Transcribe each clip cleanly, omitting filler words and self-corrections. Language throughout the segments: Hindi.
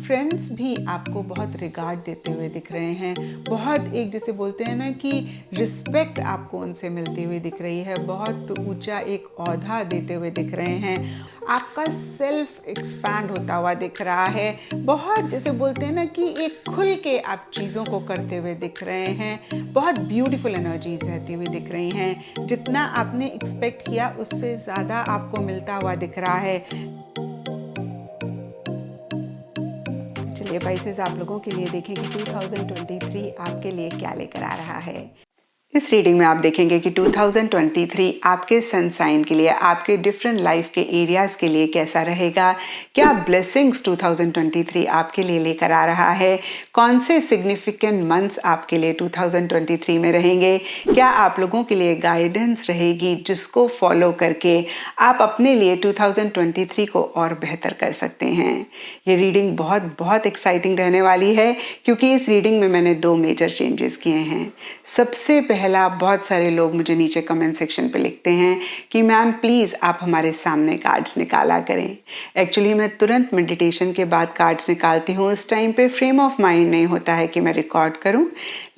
फ्रेंड्स भी आपको बहुत रिगार्ड देते हुए दिख रहे हैं, बहुत एक जैसे बोलते हैं ना कि रिस्पेक्ट आपको उनसे मिलती हुई दिख रही है, बहुत ऊंचा एक ओहदा देते हुए दिख रहे हैं। आपका सेल्फ एक्सपैंड होता हुआ दिख रहा है, बहुत जैसे बोलते हैं ना कि एक खुल के आप चीज़ों को करते हुए दिख रहे हैं, बहुत ब्यूटीफुल एनर्जीज रहती हुई दिख रही हैं। जितना आपने एक्सपेक्ट किया उससे ज़्यादा आपको मिलता हुआ दिख रहा है। चलिए पाइसेस, आप लोगों के लिए देखें कि 2023 आपके लिए क्या लेकर आ रहा है। इस रीडिंग में आप देखेंगे कि 2023 आपके सन साइन के लिए, आपके डिफरेंट लाइफ के एरियाज के लिए कैसा रहेगा, क्या ब्लेसिंग्स 2023 आपके लिए लेकर आ रहा है, कौन से सिग्निफिकेंट मंथ्स आपके लिए 2023 में रहेंगे, क्या आप लोगों के लिए गाइडेंस रहेगी जिसको फॉलो करके आप अपने लिए 2023 को और बेहतर कर सकते हैं। ये रीडिंग बहुत बहुत एक्साइटिंग रहने वाली है क्योंकि इस रीडिंग में मैंने 2 मेजर चेंजेस किए हैं। सबसे पहला, बहुत सारे लोग मुझे नीचे कमेंट सेक्शन पे लिखते हैं कि मैम प्लीज़ आप हमारे सामने कार्ड्स निकाला करें। एक्चुअली मैं तुरंत मेडिटेशन के बाद कार्ड्स निकालती हूँ, उस टाइम पे फ्रेम ऑफ माइंड नहीं होता है कि मैं रिकॉर्ड करूँ।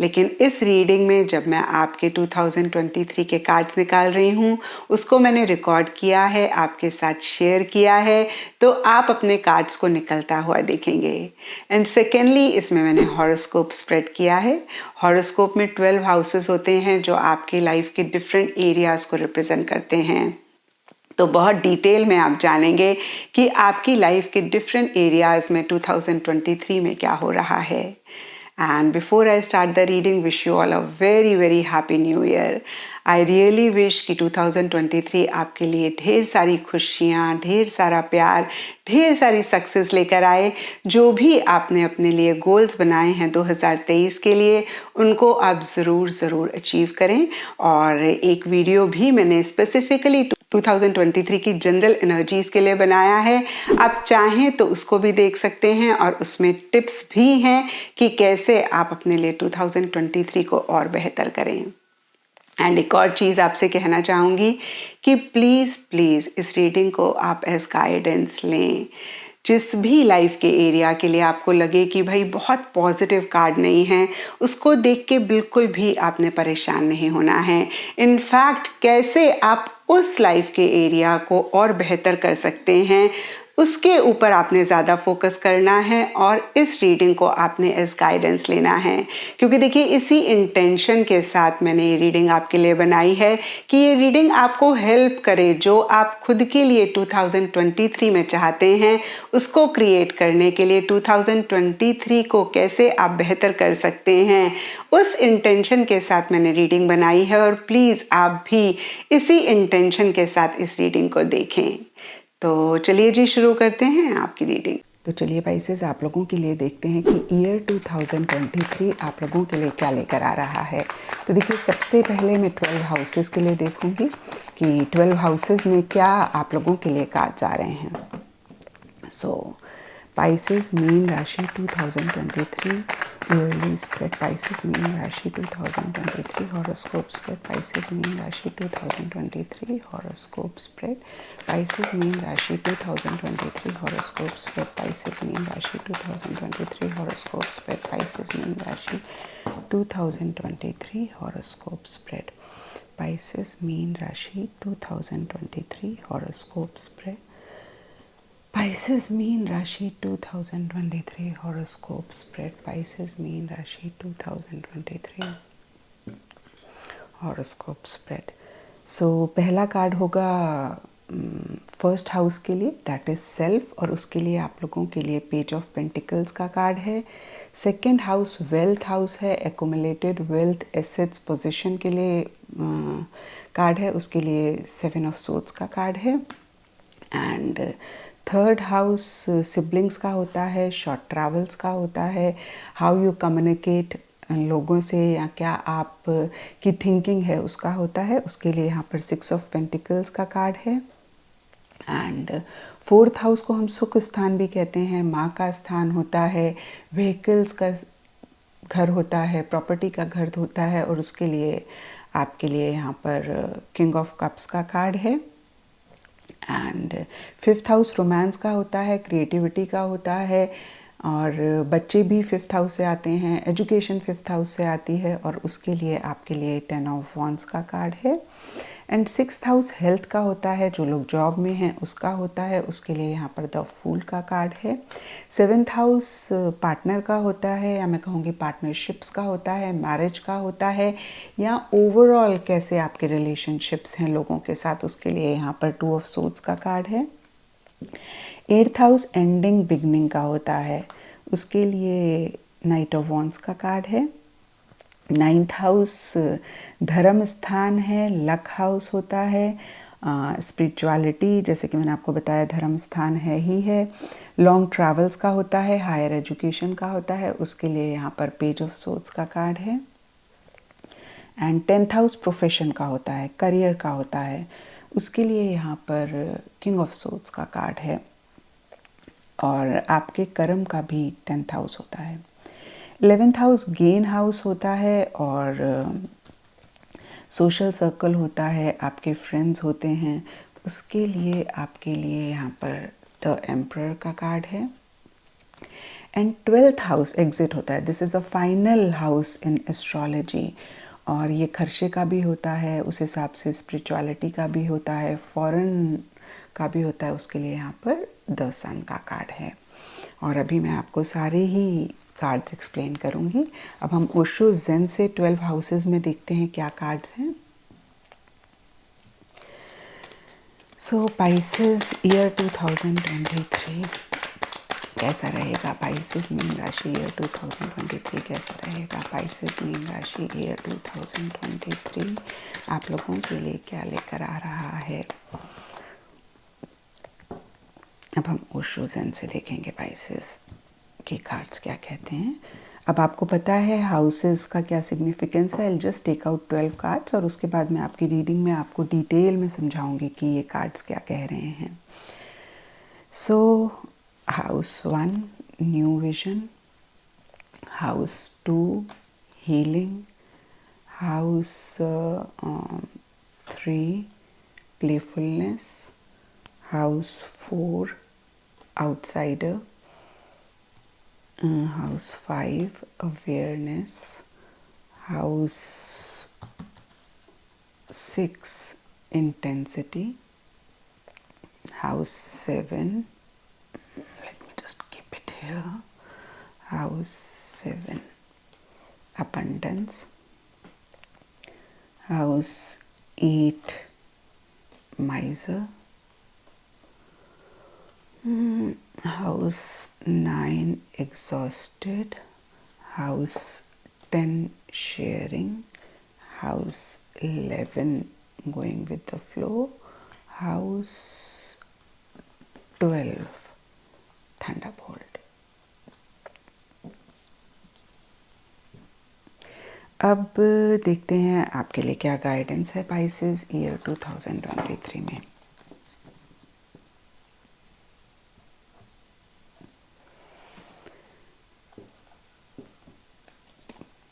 लेकिन इस रीडिंग में जब मैं आपके 2023 के कार्ड्स निकाल रही हूँ, उसको मैंने रिकॉर्ड किया है, आपके साथ शेयर किया है, तो आप अपने कार्ड्स को निकलता हुआ देखेंगे। एंड सेकेंडली, इसमें मैंने हॉरोस्कोप स्प्रेड किया है। हॉरोस्कोप में 12 हाउसेस होते हैं जो आपकी लाइफ के डिफरेंट एरियाज को रिप्रेजेंट करते हैं। तो बहुत डिटेल में आप जानेंगे कि आपकी लाइफ के डिफरेंट एरियाज में 2023 में क्या हो रहा है। And before I start the reading, wish you all a very very happy new year. I really wish कि 2023 आपके लिए ढेर सारी खुशियाँ, ढेर सारा प्यार, ढेर सारी सक्सेस लेकर आए। जो भी आपने अपने लिए गोल्स बनाए हैं 2023 के लिए, उनको आप ज़रूर अचीव करें। और एक वीडियो भी मैंने स्पेसिफिकली 2023 की जनरल एनर्जीज के लिए बनाया है, आप चाहें तो उसको भी देख सकते हैं और उसमें टिप्स भी हैं कि कैसे आप अपने लिए 2023 को और बेहतर करें। एंड एक और चीज़ आपसे कहना चाहूँगी कि प्लीज़ इस रीडिंग को आप एज गाइडेंस लें। जिस भी लाइफ के एरिया के लिए आपको लगे कि भाई बहुत पॉजिटिव कार्ड नहीं है, उसको देख के बिल्कुल भी आपने परेशान नहीं होना है। इनफैक्ट कैसे आप उस लाइफ के एरिया को और बेहतर कर सकते हैं, उसके ऊपर आपने ज़्यादा फोकस करना है और इस रीडिंग को आपने एज गाइडेंस लेना है। क्योंकि देखिए, इसी इंटेंशन के साथ मैंने ये रीडिंग आपके लिए बनाई है कि ये रीडिंग आपको हेल्प करे, जो आप खुद के लिए 2023 में चाहते हैं उसको क्रिएट करने के लिए, 2023 को कैसे आप बेहतर कर सकते हैं, उस इंटेंशन के साथ मैंने रीडिंग बनाई है। और प्लीज़ आप भी इसी इंटेंशन के साथ इस रीडिंग को देखें। तो चलिए जी, शुरू करते हैं आपकी रीडिंग। तो चलिए पाइसेस, आप लोगों के लिए देखते हैं कि ईयर 2023 आप लोगों के लिए क्या लेकर आ रहा है। तो देखिए, सबसे पहले मैं 12 हाउसेस के लिए देखूंगी कि 12 हाउसेस में क्या आप लोगों के लिए कार्ड्स आ रहे हैं। सो पाइसेस मीन राशि 2023 ईयरली स्प्रेड, पाइसेस मीन राशि 2023 हॉरोस्कोप स्प्रेड, पाइसेस मीन राशि 2023 हॉरोस्कोप स्प्रेड, पाइसेस मीन राशि 2023 हॉरोस्कोप स्प्रेड, पाइसेस मीन राशि 2023 हॉरोस्कोप स्प्रेड, पाइसेस मीन राशि 2023 हॉरोस्कोप स्प्रेड, पाइसेस मीन राशि 2023 हॉरोस्कोप स्प्रेड, Pisces मीन राशि 2023 हॉरोस्कोप स्प्रेड, Pisces मीन राशि 2023 हॉरोस्कोप स्प्रेड। सो पहला कार्ड होगा फर्स्ट हाउस के लिए, दैट इज सेल्फ, और उसके लिए आप लोगों के लिए पेज ऑफ पेंटिकल्स का कार्ड है। सेकंड हाउस वेल्थ हाउस है, एक्यूमुलेटेड वेल्थ एसेट्स पोजीशन के लिए कार्ड है, उसके लिए 7 ऑफ सोर्ड्स का कार्ड है। एंड थर्ड हाउस सिबलिंग्स का होता है, शॉर्ट ट्रैवल्स का होता है, हाउ यू कम्युनिकेट लोगों से या क्या आप की थिंकिंग है उसका होता है, उसके लिए यहाँ पर 6 ऑफ पेंटिकल्स का कार्ड है। एंड फोर्थ हाउस को हम सुख स्थान भी कहते हैं, माँ का स्थान होता है, व्हीकल्स का घर होता है, प्रॉपर्टी का घर होता है, और उसके लिए आपके लिए यहाँ पर किंग ऑफ कप्स का कार्ड है। एंड फिफ्थ हाउस रोमांस का होता है, क्रिएटिविटी का होता है, और बच्चे भी 5th हाउस से आते हैं, एजुकेशन 5th हाउस से आती है और उसके लिए आपके लिए 10 ऑफ वॉन्ड्स का कार्ड है। एंड 6th हाउस हेल्थ का होता है, जो लोग जॉब में हैं उसका होता है, उसके लिए यहाँ पर द फूल का कार्ड है। 7th हाउस पार्टनर का होता है, या मैं कहूँगी पार्टनरशिप्स का होता है, मैरिज का होता है, या ओवरऑल कैसे आपके रिलेशनशिप्स हैं लोगों के साथ, उसके लिए यहाँ पर 2 ऑफ सोर्ड्स का कार्ड है। 8th हाउस एंडिंग बिगनिंग का होता है, उसके लिए नाइट ऑफ वॉन्ड्स का कार्ड है। 9th हाउस धर्म स्थान है, लक हाउस होता है, स्पिरिचुअलिटी जैसे कि मैंने आपको बताया धर्म स्थान है ही है। लॉन्ग ट्रैवल्स का होता है, हायर एजुकेशन का होता है, उसके लिए यहाँ पर पेज ऑफ सोर्ड्स का कार्ड है। एंड 10th हाउस प्रोफेशन का होता है, करियर का होता है, उसके लिए यहाँ पर किंग ऑफ सोर्ड्स का कार्ड है। और आपके कर्म का भी 10th हाउस होता है। 11th हाउस गेन हाउस होता है और सोशल सर्कल होता है, आपके फ्रेंड्स होते हैं, उसके लिए आपके लिए यहाँ पर द एम्परर का कार्ड है। एंड 12th हाउस एग्जिट होता है, this is the final house in astrology, और ये खर्चे का भी होता है, उस हिसाब से स्पिरिचुअलिटी का भी होता है, फॉरेन का भी होता है, उसके लिए यहाँ पर द सन का कार्ड है। और अभी मैं आपको सारे ही कार्ड्स एक्सप्लेन करूँगी। अब हम ओशो जेन से 12 हाउसेस में देखते हैं क्या कार्ड्स हैं। सो पाइसेस ईयर 2023 कैसा रहेगा? पाइसेस मीन राशि ईयर 2023 कैसा रहेगा? पाइसेस मीन राशि ईयर 2023 आप लोगों के लिए क्या लेकर आ रहा है? अब हम ओशो जेन से देखेंगे पाइसेस के कार्ड्स क्या कहते हैं। अब आपको पता है हाउसेस का क्या सिग्निफिकेंस है। I just take out 12 cards और उसके बाद मैं आपकी रीडिंग में आपको डिटेल में समझाऊंगी कि ये कार्ड्स क्या कह रहे हैं। So house 1 new vision, house 2 healing, house 3 playfulness, house 4 outsider, house 5 awareness, house 6 intensity, house 7, let me just keep it here, house 7 abundance, house 8 miser, house 9 exhausted, house 10 sharing, house 11 going with the flow, house 12 thunderbolt. अब देखते हैं आपके लिए क्या गाइडेंस है पाइसेस ईयर 2023 में।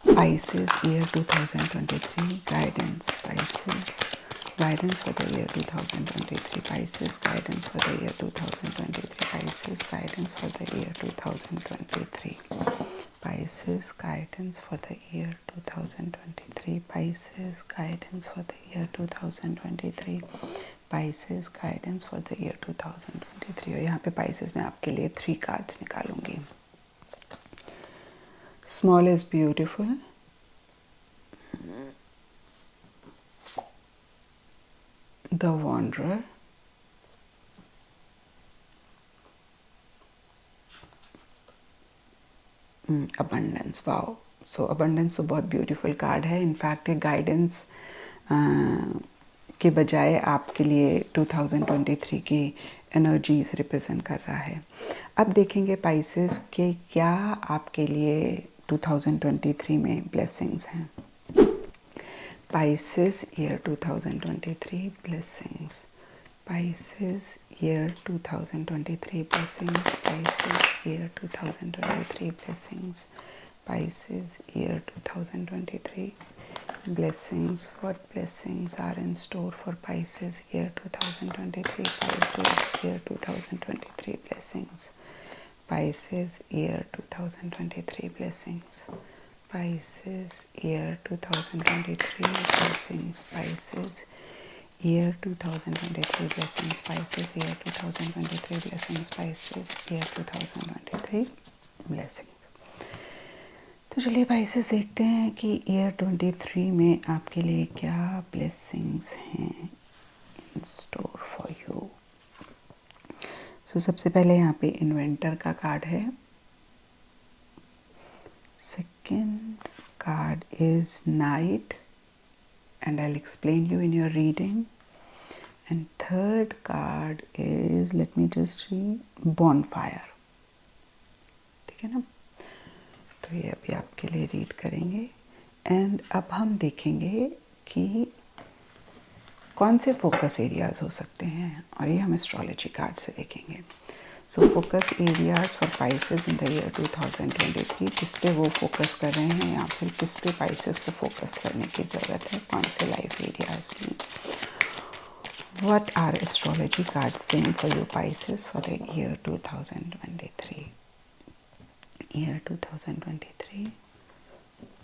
Pisces year 2023 guidance. Pisces guidance for the year 2023. Pisces guidance for the year 2023. Pisces guidance for the year 2023. Pisces guidance for the year 2023. Pisces guidance for the year 2023. Pisces guidance for the year 2023. और यहाँ पे Pisces में आपके लिए 3 कार्ड्स निकालूंगी। Small is beautiful, the wanderer, abundance. Wow, so abundance तो बहुत ब्यूटीफुल कार्ड है। इनफैक्ट ये गाइडेंस के बजाय आपके लिए 2023 की एनर्जीज रिप्रेजेंट कर रहा है। अब देखेंगे पाइसेस के क्या आपके लिए 2023 में ब्लेसिंग्स हैं। Pisces year 2023 blessings. Pisces year 2023 blessings. Pisces year 2023 blessings. Pisces year 2023 blessings. What blessings are in store for Pisces year 2023? Pisces year 2023 blessings. Pisces year 2023 blessings. Pisces year 2023 blessings. Pisces year 2023 blessings. Pisces year 2023 blessings. Pisces year 2023 blessings. तो चलिए पाइसेस देखते हैं कि ईयर 23 में आपके लिए क्या ब्लेसिंग्स हैं इन स्टोर फॉर यू. सो सबसे पहले यहाँ पे इन्वेंटर का कार्ड है. Second card is night and I will explain you in your reading. And third card is, let me just read, bonfire. ठीक है ना. तो ये अभी आपके लिए रीड करेंगे. एंड अब हम देखेंगे कि कौन से फोकस एरियाज हो सकते हैं, और ये हम एस्ट्रोलॉजी कार्ड से देखेंगे. So focus areas for Pisces in the year 2023. किस पे वो फोकस कर रहे हैं या फिर किस पे पाइसेस को फोकस करने की ज़रूरत है, कौन से लाइफ एरियाज में. What are astrology cards saying for you Pisces for the year 2023. Year 2023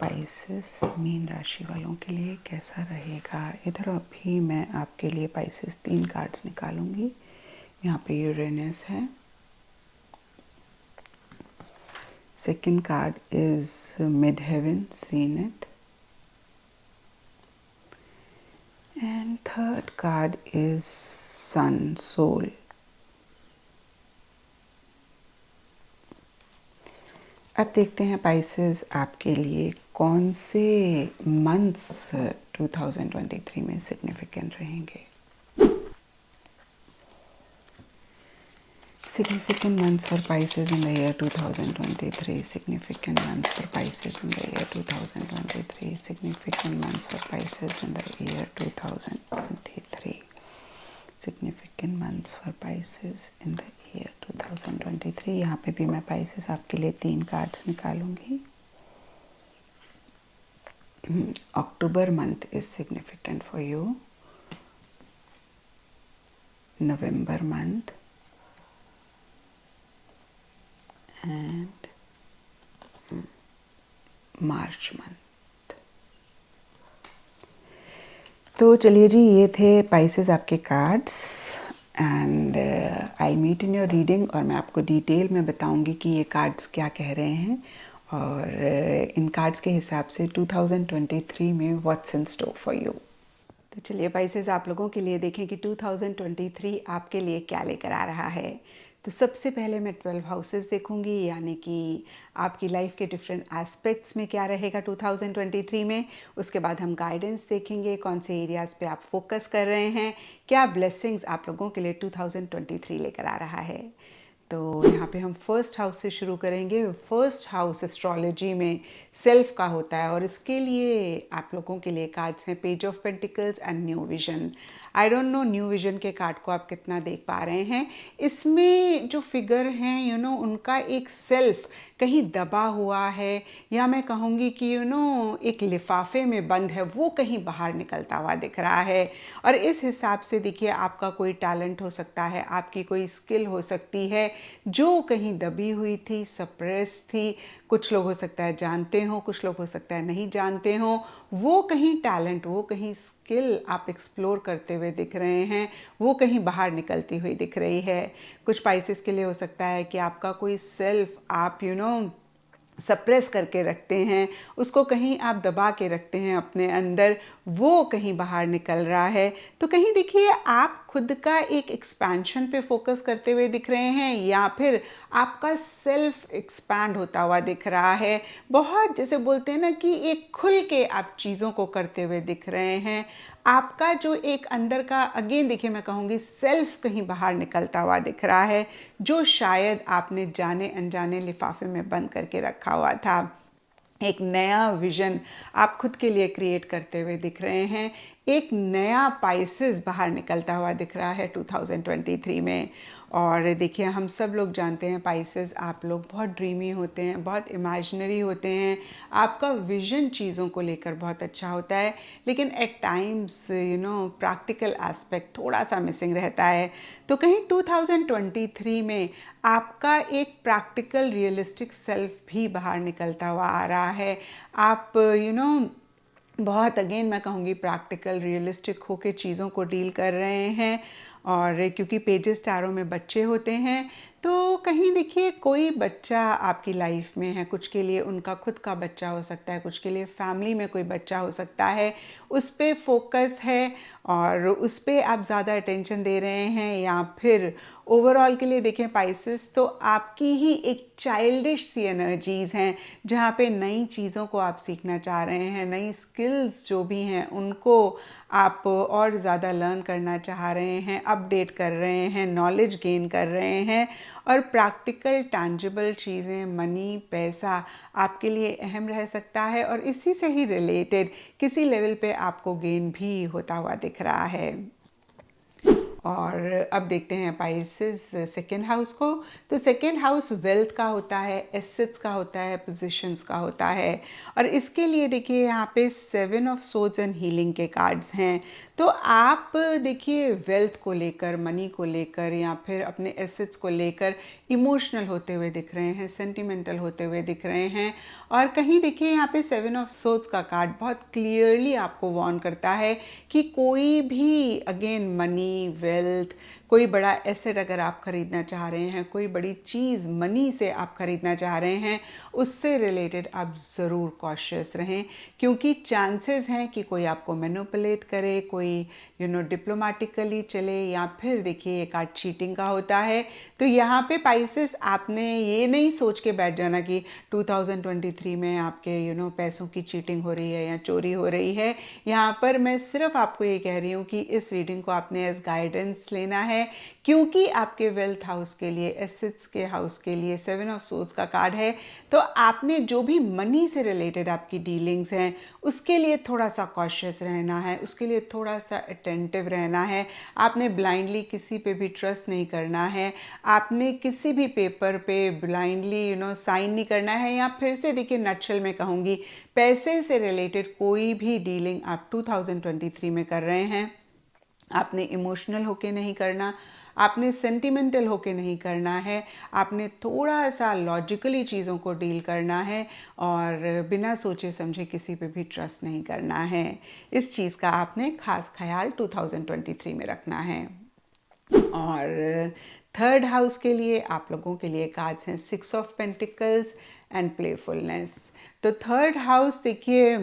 Pisces मीन राशि वालों के लिए कैसा रहेगा. इधर अभी मैं आपके लिए पाइसेस 3 कार्ड्स निकालूंगी. यहाँ पे यूरेनस है. Second card is mid heaven zenith. And third card is sun soul. अब देखते हैं पाइसेस आपके लिए कौन से मंथ्स 2023 में सिग्निफिकेंट रहेंगे. Significant months for Pisces in the year 2023. Significant months for Pisces in the year 2023. Significant months for Pisces in the year 2023. Significant months for Pisces in the year 2023. यहाँ पे भी मैं Pisces आपके लिए 3 कार्ड्स निकालूंगी. October month is significant for you. November month and March month. तो चलिए जी, ये थे पाइसेस आपके cards. And I meet in your reading, और मैं आपको डिटेल में बताऊंगी कि ये कार्ड्स क्या कह रहे हैं, और इन कार्ड्स के हिसाब से 2023 में what's in store for you. तो चलिए पाइसेस आप लोगों के लिए देखें कि 2023 आपके लिए क्या लेकर आ रहा है. तो सबसे पहले मैं 12 हाउसेस देखूंगी, यानी कि आपकी लाइफ के डिफरेंट एस्पेक्ट्स में क्या रहेगा 2023 में. उसके बाद हम गाइडेंस देखेंगे, कौन से एरियाज़ पे आप फोकस कर रहे हैं, क्या ब्लेसिंग्स आप लोगों के लिए 2023 लेकर आ रहा है. तो यहाँ पे हम फर्स्ट हाउस से शुरू करेंगे. फर्स्ट हाउस एस्ट्रोलॉजी में सेल्फ का होता है, और इसके लिए आप लोगों के लिए कार्ड्स हैं page of pentacles and new vision. I don't know new vision के कार्ड को आप कितना देख पा रहे हैं. इसमें जो फिगर हैं उनका एक सेल्फ कहीं दबा हुआ है, या मैं कहूँगी कि एक लिफाफे में बंद है, वो कहीं बाहर निकलता हुआ दिख रहा है. और इस हिसाब से देखिए, आपका कोई टैलेंट हो सकता है, आपकी कोई स्किल हो सकती है जो कहीं दबी हुई थी, सप्रेस थी. कुछ लोग हो सकता है जानते हो, कुछ लोग हो सकता है नहीं जानते हो. वो कहीं टैलेंट, वो कहीं स्किल आप एक्सप्लोर करते हुए दिख रहे हैं, वो कहीं बाहर निकलती हुई दिख रही है. कुछ पाइसेस के लिए हो सकता है कि आपका कोई सेल्फ आप सप्रेस करके रखते हैं, उसको कहीं आप दबा के रखते हैं अपने अंदर, वो कहीं बाहर निकल रहा है. तो कहीं देखिए आप खुद का एक एक्सपेंशन पे फोकस करते हुए दिख रहे हैं, या फिर आपका सेल्फ एक्सपैंड होता हुआ दिख रहा है. बहुत जैसे बोलते हैं ना कि एक खुल के आप चीज़ों को करते हुए दिख रहे हैं. आपका जो एक अंदर का, अगेन देखिए मैं कहूँगी, सेल्फ कहीं बाहर निकलता हुआ दिख रहा है, जो शायद आपने जाने अनजाने लिफाफे में बंद करके रखा हुआ था. एक नया विजन आप खुद के लिए क्रिएट करते हुए दिख रहे हैं. एक नया पाइसेस बाहर निकलता हुआ दिख रहा है 2023 में. और देखिए हम सब लोग जानते हैं पाइसेस आप लोग बहुत ड्रीमी होते हैं, बहुत इमेजिनरी होते हैं, आपका विजन चीज़ों को लेकर बहुत अच्छा होता है, लेकिन एट टाइम्स प्रैक्टिकल एस्पेक्ट थोड़ा सा मिसिंग रहता है। तो कहीं 2023 में आपका एक प्रैक्टिकल रियलिस्टिक सेल्फ भी बाहर निकलता हुआ आ रहा है। आप बहुत अगेन मैं कहूँगी प्रैक्टिकल रियलिस्टिक होके चीज़ों को डील कर रहे हैं। और क्योंकि पेजेस टैरो में बच्चे होते हैं, तो कहीं देखिए कोई बच्चा आपकी लाइफ में है, कुछ के लिए उनका खुद का बच्चा हो सकता है, कुछ के लिए फैमिली में कोई बच्चा हो सकता है, उस पर फोकस है और उस पर आप ज़्यादा अटेंशन दे रहे हैं, या फिर ओवरऑल के लिए देखें पाइसेस तो आपकी ही एक चाइल्डिश सी एनर्जीज़ हैं जहाँ पे नई चीज़ों को आप सीखना चाह रहे हैं, नई स्किल्स जो भी हैं उनको आप और ज़्यादा लर्न करना चाह रहे हैं, अपडेट कर रहे हैं, नॉलेज गेन कर रहे हैं। और प्रैक्टिकल टैंजिबल चीज़ें, मनी, पैसा आपके लिए अहम रह सकता है और इसी से ही रिलेटेड किसी लेवल पे आपको गेन भी होता हुआ दिख रहा है। और अब देखते हैं पाइसेस सेकेंड हाउस को। तो सेकेंड हाउस वेल्थ का होता है, एसेट्स का होता है, पोजीशंस का होता है। और इसके लिए देखिए यहाँ पे 7 ऑफ सोर्ड्स एंड हीलिंग के कार्ड्स हैं। तो आप देखिए वेल्थ को लेकर, मनी को लेकर या फिर अपने एसेट्स को लेकर इमोशनल होते हुए दिख रहे हैं, सेंटिमेंटल होते हुए दिख रहे हैं। और कहीं देखिए यहाँ पे 7 ऑफ सोर्ड्स का कार्ड बहुत क्लियरली आपको वार्न करता है कि कोई भी अगेन मनी, वेल्थ, कोई बड़ा एसेट अगर आप खरीदना चाह रहे हैं, कोई बड़ी चीज़ मनी से आप खरीदना चाह रहे हैं, उससे रिलेटेड आप ज़रूर कॉशियस रहें, क्योंकि चांसेस हैं कि कोई आपको मैनिपुलेट करे, कोई डिप्लोमेटिकली चले, या फिर देखिए ये कार्ड चीटिंग का होता है। तो यहाँ पे पाइसेस आपने ये नहीं सोच के बैठ जाना कि 2023 में आपके पैसों की चीटिंग हो रही है या चोरी हो रही है। यहाँ पर मैं सिर्फ आपको ये कह रही हूँ कि इस रीडिंग को आपने एज गाइडेंस लेना है, क्योंकि आपके वेल्थ हाउस के लिए, एसेट्स के हाउस के लिए 7 ऑफ सोर्ड्स का कार्ड है। तो आपने जो भी मनी से रिलेटेड आपकी डीलिंग्स हैं उसके लिए थोड़ा सा कॉशियस रहना है, उसके लिए थोड़ा सा अटेंटिव रहना है। आपने ब्लाइंडली किसी पे भी ट्रस्ट नहीं करना है, आपने किसी भी पेपर पे ब्लाइंडली साइन नहीं करना है। या फिर से देखिए नटशल में कहूँगी, पैसे से रिलेटेड कोई भी डीलिंग आप 2023 में कर रहे हैं, आपने इमोशनल होके नहीं करना, आपने सेंटिमेंटल होके नहीं करना है, आपने थोड़ा सा लॉजिकली चीज़ों को डील करना है और बिना सोचे समझे किसी पे भी ट्रस्ट नहीं करना है। इस चीज़ का आपने खास ख्याल 2023 में रखना है। और थर्ड हाउस के लिए आप लोगों के लिए कार्ड्स हैं 6 ऑफ पेंटिकल्स एंड प्लेफुलनेस। तो थर्ड हाउस देखिए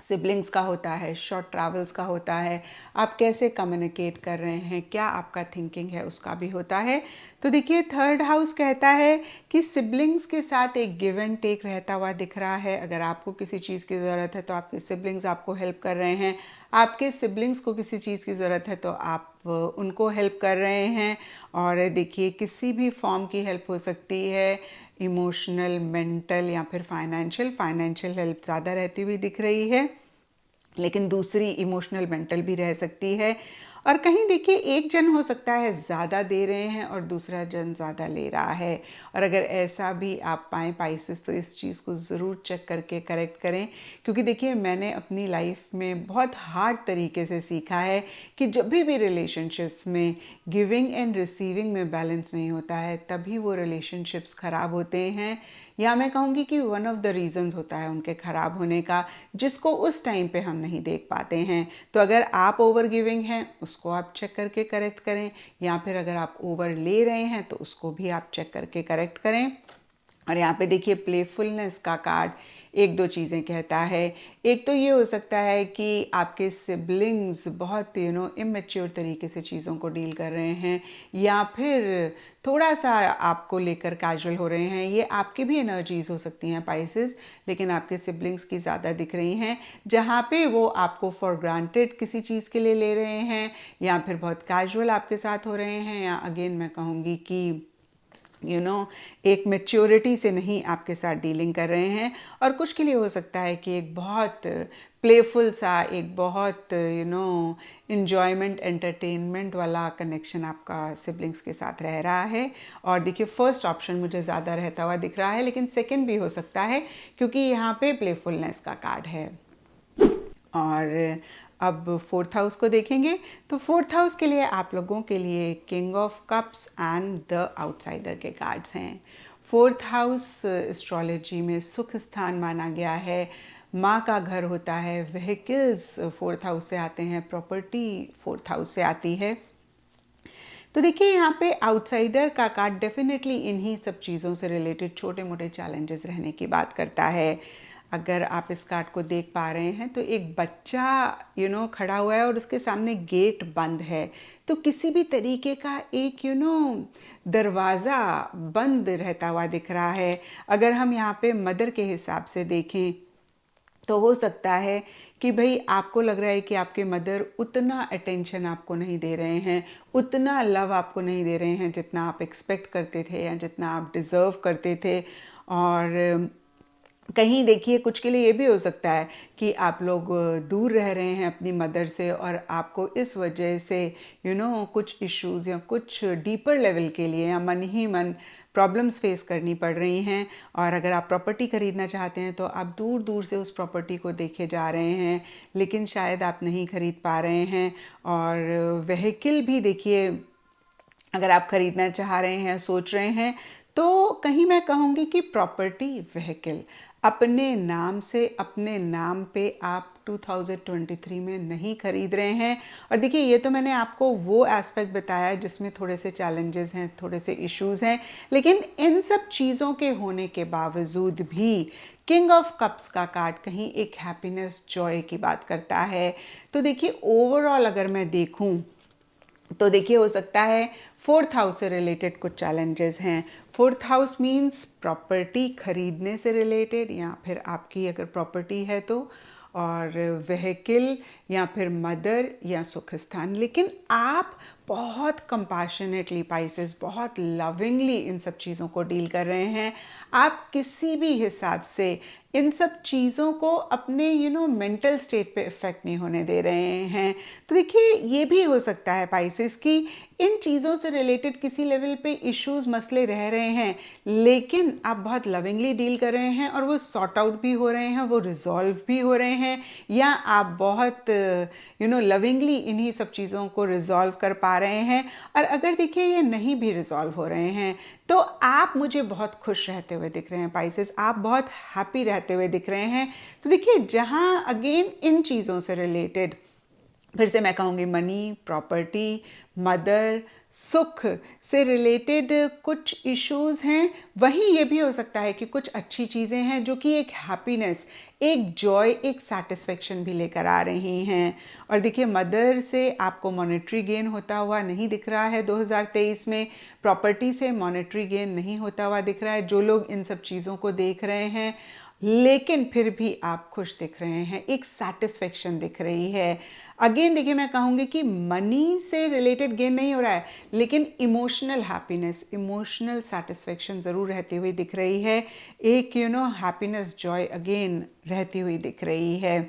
सिबलिंग्स का होता है, शॉर्ट ट्रैवल्स का होता है, आप कैसे कम्युनिकेट कर रहे हैं, क्या आपका थिंकिंग है, उसका भी होता है। तो देखिए थर्ड हाउस कहता है कि सिबलिंग्स के साथ एक गिव एंड टेक रहता हुआ दिख रहा है। अगर आपको किसी चीज़ की ज़रूरत है तो आपके सिबलिंग्स आपको हेल्प कर रहे हैं, आपके सिबलिंग्स को किसी चीज़ की ज़रूरत है तो आप उनको हेल्प कर रहे हैं। और देखिए किसी भी फॉर्म की हेल्प हो सकती है, इमोशनल, मेंटल या फिर फाइनेंशियल हेल्प ज़्यादा रहती हुई दिख रही है, लेकिन दूसरी इमोशनल, मेंटल भी रह सकती है। और कहीं देखिए एक जन हो सकता है ज़्यादा दे रहे हैं और दूसरा जन ज़्यादा ले रहा है। और अगर ऐसा भी आप पाएँ पाइसेस तो इस चीज़ को ज़रूर चेक करके करेक्ट करें, क्योंकि देखिए मैंने अपनी लाइफ में बहुत हार्ड तरीके से सीखा है कि जब भी रिलेशनशिप्स में गिविंग एंड रिसीविंग में बैलेंस नहीं होता है तभी वो रिलेशनशिप्स ख़राब होते हैं, या मैं कहूँगी कि वन ऑफ द रीज़न्स होता है उनके ख़राब होने का, जिसको उस टाइम पे हम नहीं देख पाते हैं। तो अगर आप ओवर गिविंग हैं उसको आप चेक करके करेक्ट करें, या फिर अगर आप ओवर ले रहे हैं तो उसको भी आप चेक करके करेक्ट करें। और यहाँ पे देखिए प्लेफुलनेस का कार्ड एक दो चीज़ें कहता है। एक तो ये हो सकता है कि आपके सिबलिंग्स बहुत इमेच्योर तरीके से चीज़ों को डील कर रहे हैं, या फिर थोड़ा सा आपको लेकर कैजुअल हो रहे हैं। ये आपकी भी एनर्जीज हो सकती हैं पाइसेस, लेकिन आपके सिबलिंग्स की ज़्यादा दिख रही हैं, जहाँ पे वो आपको फॉर ग्रांटेड किसी चीज़ के लिए ले रहे हैं, या फिर बहुत कैजुअल आपके साथ हो रहे हैं, या अगेन मैं कहूँगी कि एक मैच्योरिटी से नहीं आपके साथ डीलिंग कर रहे हैं। और कुछ के लिए हो सकता है कि एक बहुत प्लेफुल सा, एक बहुत इन्जॉयमेंट एंटरटेनमेंट वाला कनेक्शन आपका सिबलिंग्स के साथ रह रहा है। और देखिए फर्स्ट ऑप्शन मुझे ज़्यादा रहता हुआ दिख रहा है, लेकिन सेकंड भी हो सकता है क्योंकि यहाँ पे प्लेफुलनेस का कार्ड है। और अब फोर्थ हाउस को देखेंगे तो फोर्थ हाउस के लिए आप लोगों के लिए king of cups and the outsider के कार्ड्स हैं। फोर्थ हाउस एस्ट्रोलॉजी में सुख स्थान माना गया है, माँ का घर होता है, व्हीकल्स फोर्थ हाउस से आते हैं, प्रॉपर्टी फोर्थ हाउस से आती है। तो देखिए यहाँ पे आउटसाइडर का कार्ड डेफिनेटली इन्हीं सब चीज़ों से रिलेटेड छोटे मोटे चैलेंजेस रहने की बात करता है। अगर आप इस कार्ड को देख पा रहे हैं तो एक बच्चा खड़ा हुआ है और उसके सामने गेट बंद है। तो किसी भी तरीके का एक दरवाज़ा बंद रहता हुआ दिख रहा है। अगर हम यहाँ पे मदर के हिसाब से देखें तो हो सकता है कि भाई आपको लग रहा है कि आपके मदर उतना अटेंशन आपको नहीं दे रहे हैं, उतना लव आपको नहीं दे रहे हैं जितना आप एक्सपेक्ट करते थे या जितना आप डिज़र्व करते थे। और कहीं देखिए कुछ के लिए ये भी हो सकता है कि आप लोग दूर रह रहे हैं अपनी मदर से और आपको इस वजह से कुछ इश्यूज़ या कुछ डीपर लेवल के लिए या मन ही मन प्रॉब्लम्स फेस करनी पड़ रही हैं। और अगर आप प्रॉपर्टी ख़रीदना चाहते हैं तो आप दूर दूर से उस प्रॉपर्टी को देखे जा रहे हैं, लेकिन शायद आप नहीं ख़रीद पा रहे हैं। और व्हीकल भी देखिए अगर आप ख़रीदना चाह रहे हैं, सोच रहे हैं, तो कहीं मैं कहूँगी कि प्रॉपर्टी व्हीकल अपने नाम से, अपने नाम पे आप 2023 में नहीं खरीद रहे हैं। और देखिए ये तो मैंने आपको वो एस्पेक्ट बताया जिसमें थोड़े से चैलेंजेस हैं, थोड़े से इश्यूज हैं, लेकिन इन सब चीज़ों के होने के बावजूद भी किंग ऑफ कप्स का कार्ड कहीं एक हैप्पीनेस, जॉय की बात करता है। तो देखिए ओवरऑल अगर मैं देखूं तो देखिए हो सकता है फोर्थ हाउस से रिलेटेड कुछ चैलेंजेस हैं। फोर्थ हाउस मींस प्रॉपर्टी खरीदने से रिलेटेड या फिर आपकी अगर प्रॉपर्टी है तो, और व्हीकल या फिर मदर या सुख स्थान। लेकिन आप बहुत कंपैशनेटली पाइसेस, बहुत लविंगली इन सब चीज़ों को डील कर रहे हैं। आप किसी भी हिसाब से इन सब चीज़ों को अपने मेंटल स्टेट पे इफ़ेक्ट नहीं होने दे रहे हैं। तो देखिए ये भी हो सकता है पाइसेस कि इन चीज़ों से रिलेटेड किसी लेवल पे इश्यूज, मसले रह रहे हैं, लेकिन आप बहुत लविंगली डील कर रहे हैं और वो सॉर्ट आउट भी हो रहे हैं, वो रिजॉल्व भी हो रहे हैं, या आप बहुत लविंगली इन्हीं सब चीज़ों को रिजॉल्व कर पा रहे हैं। और अगर देखिए ये नहीं भी रिजॉल्व हो रहे हैं तो आप मुझे बहुत खुश रहते हुए दिख रहे हैं पाइसेस, आप बहुत हैप्पी रहते हुए दिख रहे हैं। तो देखिए जहाँ अगेन इन चीज़ों से रिलेटेड फिर से मैं कहूँगी मनी, प्रॉपर्टी, मदर, सुख से रिलेटेड कुछ इश्यूज हैं, वहीं ये भी हो सकता है कि कुछ अच्छी चीज़ें हैं जो कि एक हैप्पीनेस, एक जॉय, एक सेटिस्फेक्शन भी लेकर आ रही हैं। और देखिए मदर से आपको मॉनेटरी गेन होता हुआ नहीं दिख रहा है 2023 में, प्रॉपर्टी से मॉनेटरी गेन नहीं होता हुआ दिख रहा है जो लोग इन सब चीज़ों को देख रहे हैं, लेकिन फिर भी आप खुश दिख रहे हैं, एक सेटिस्फेक्शन दिख रही है। अगेन देखिए मैं कहूँगी कि मनी से रिलेटेड गेन नहीं हो रहा है, लेकिन इमोशनल हैप्पीनेस, इमोशनल सेटिस्फेक्शन ज़रूर रहती हुई दिख रही है। एक हैप्पीनेस, जॉय अगेन रहती हुई दिख रही है।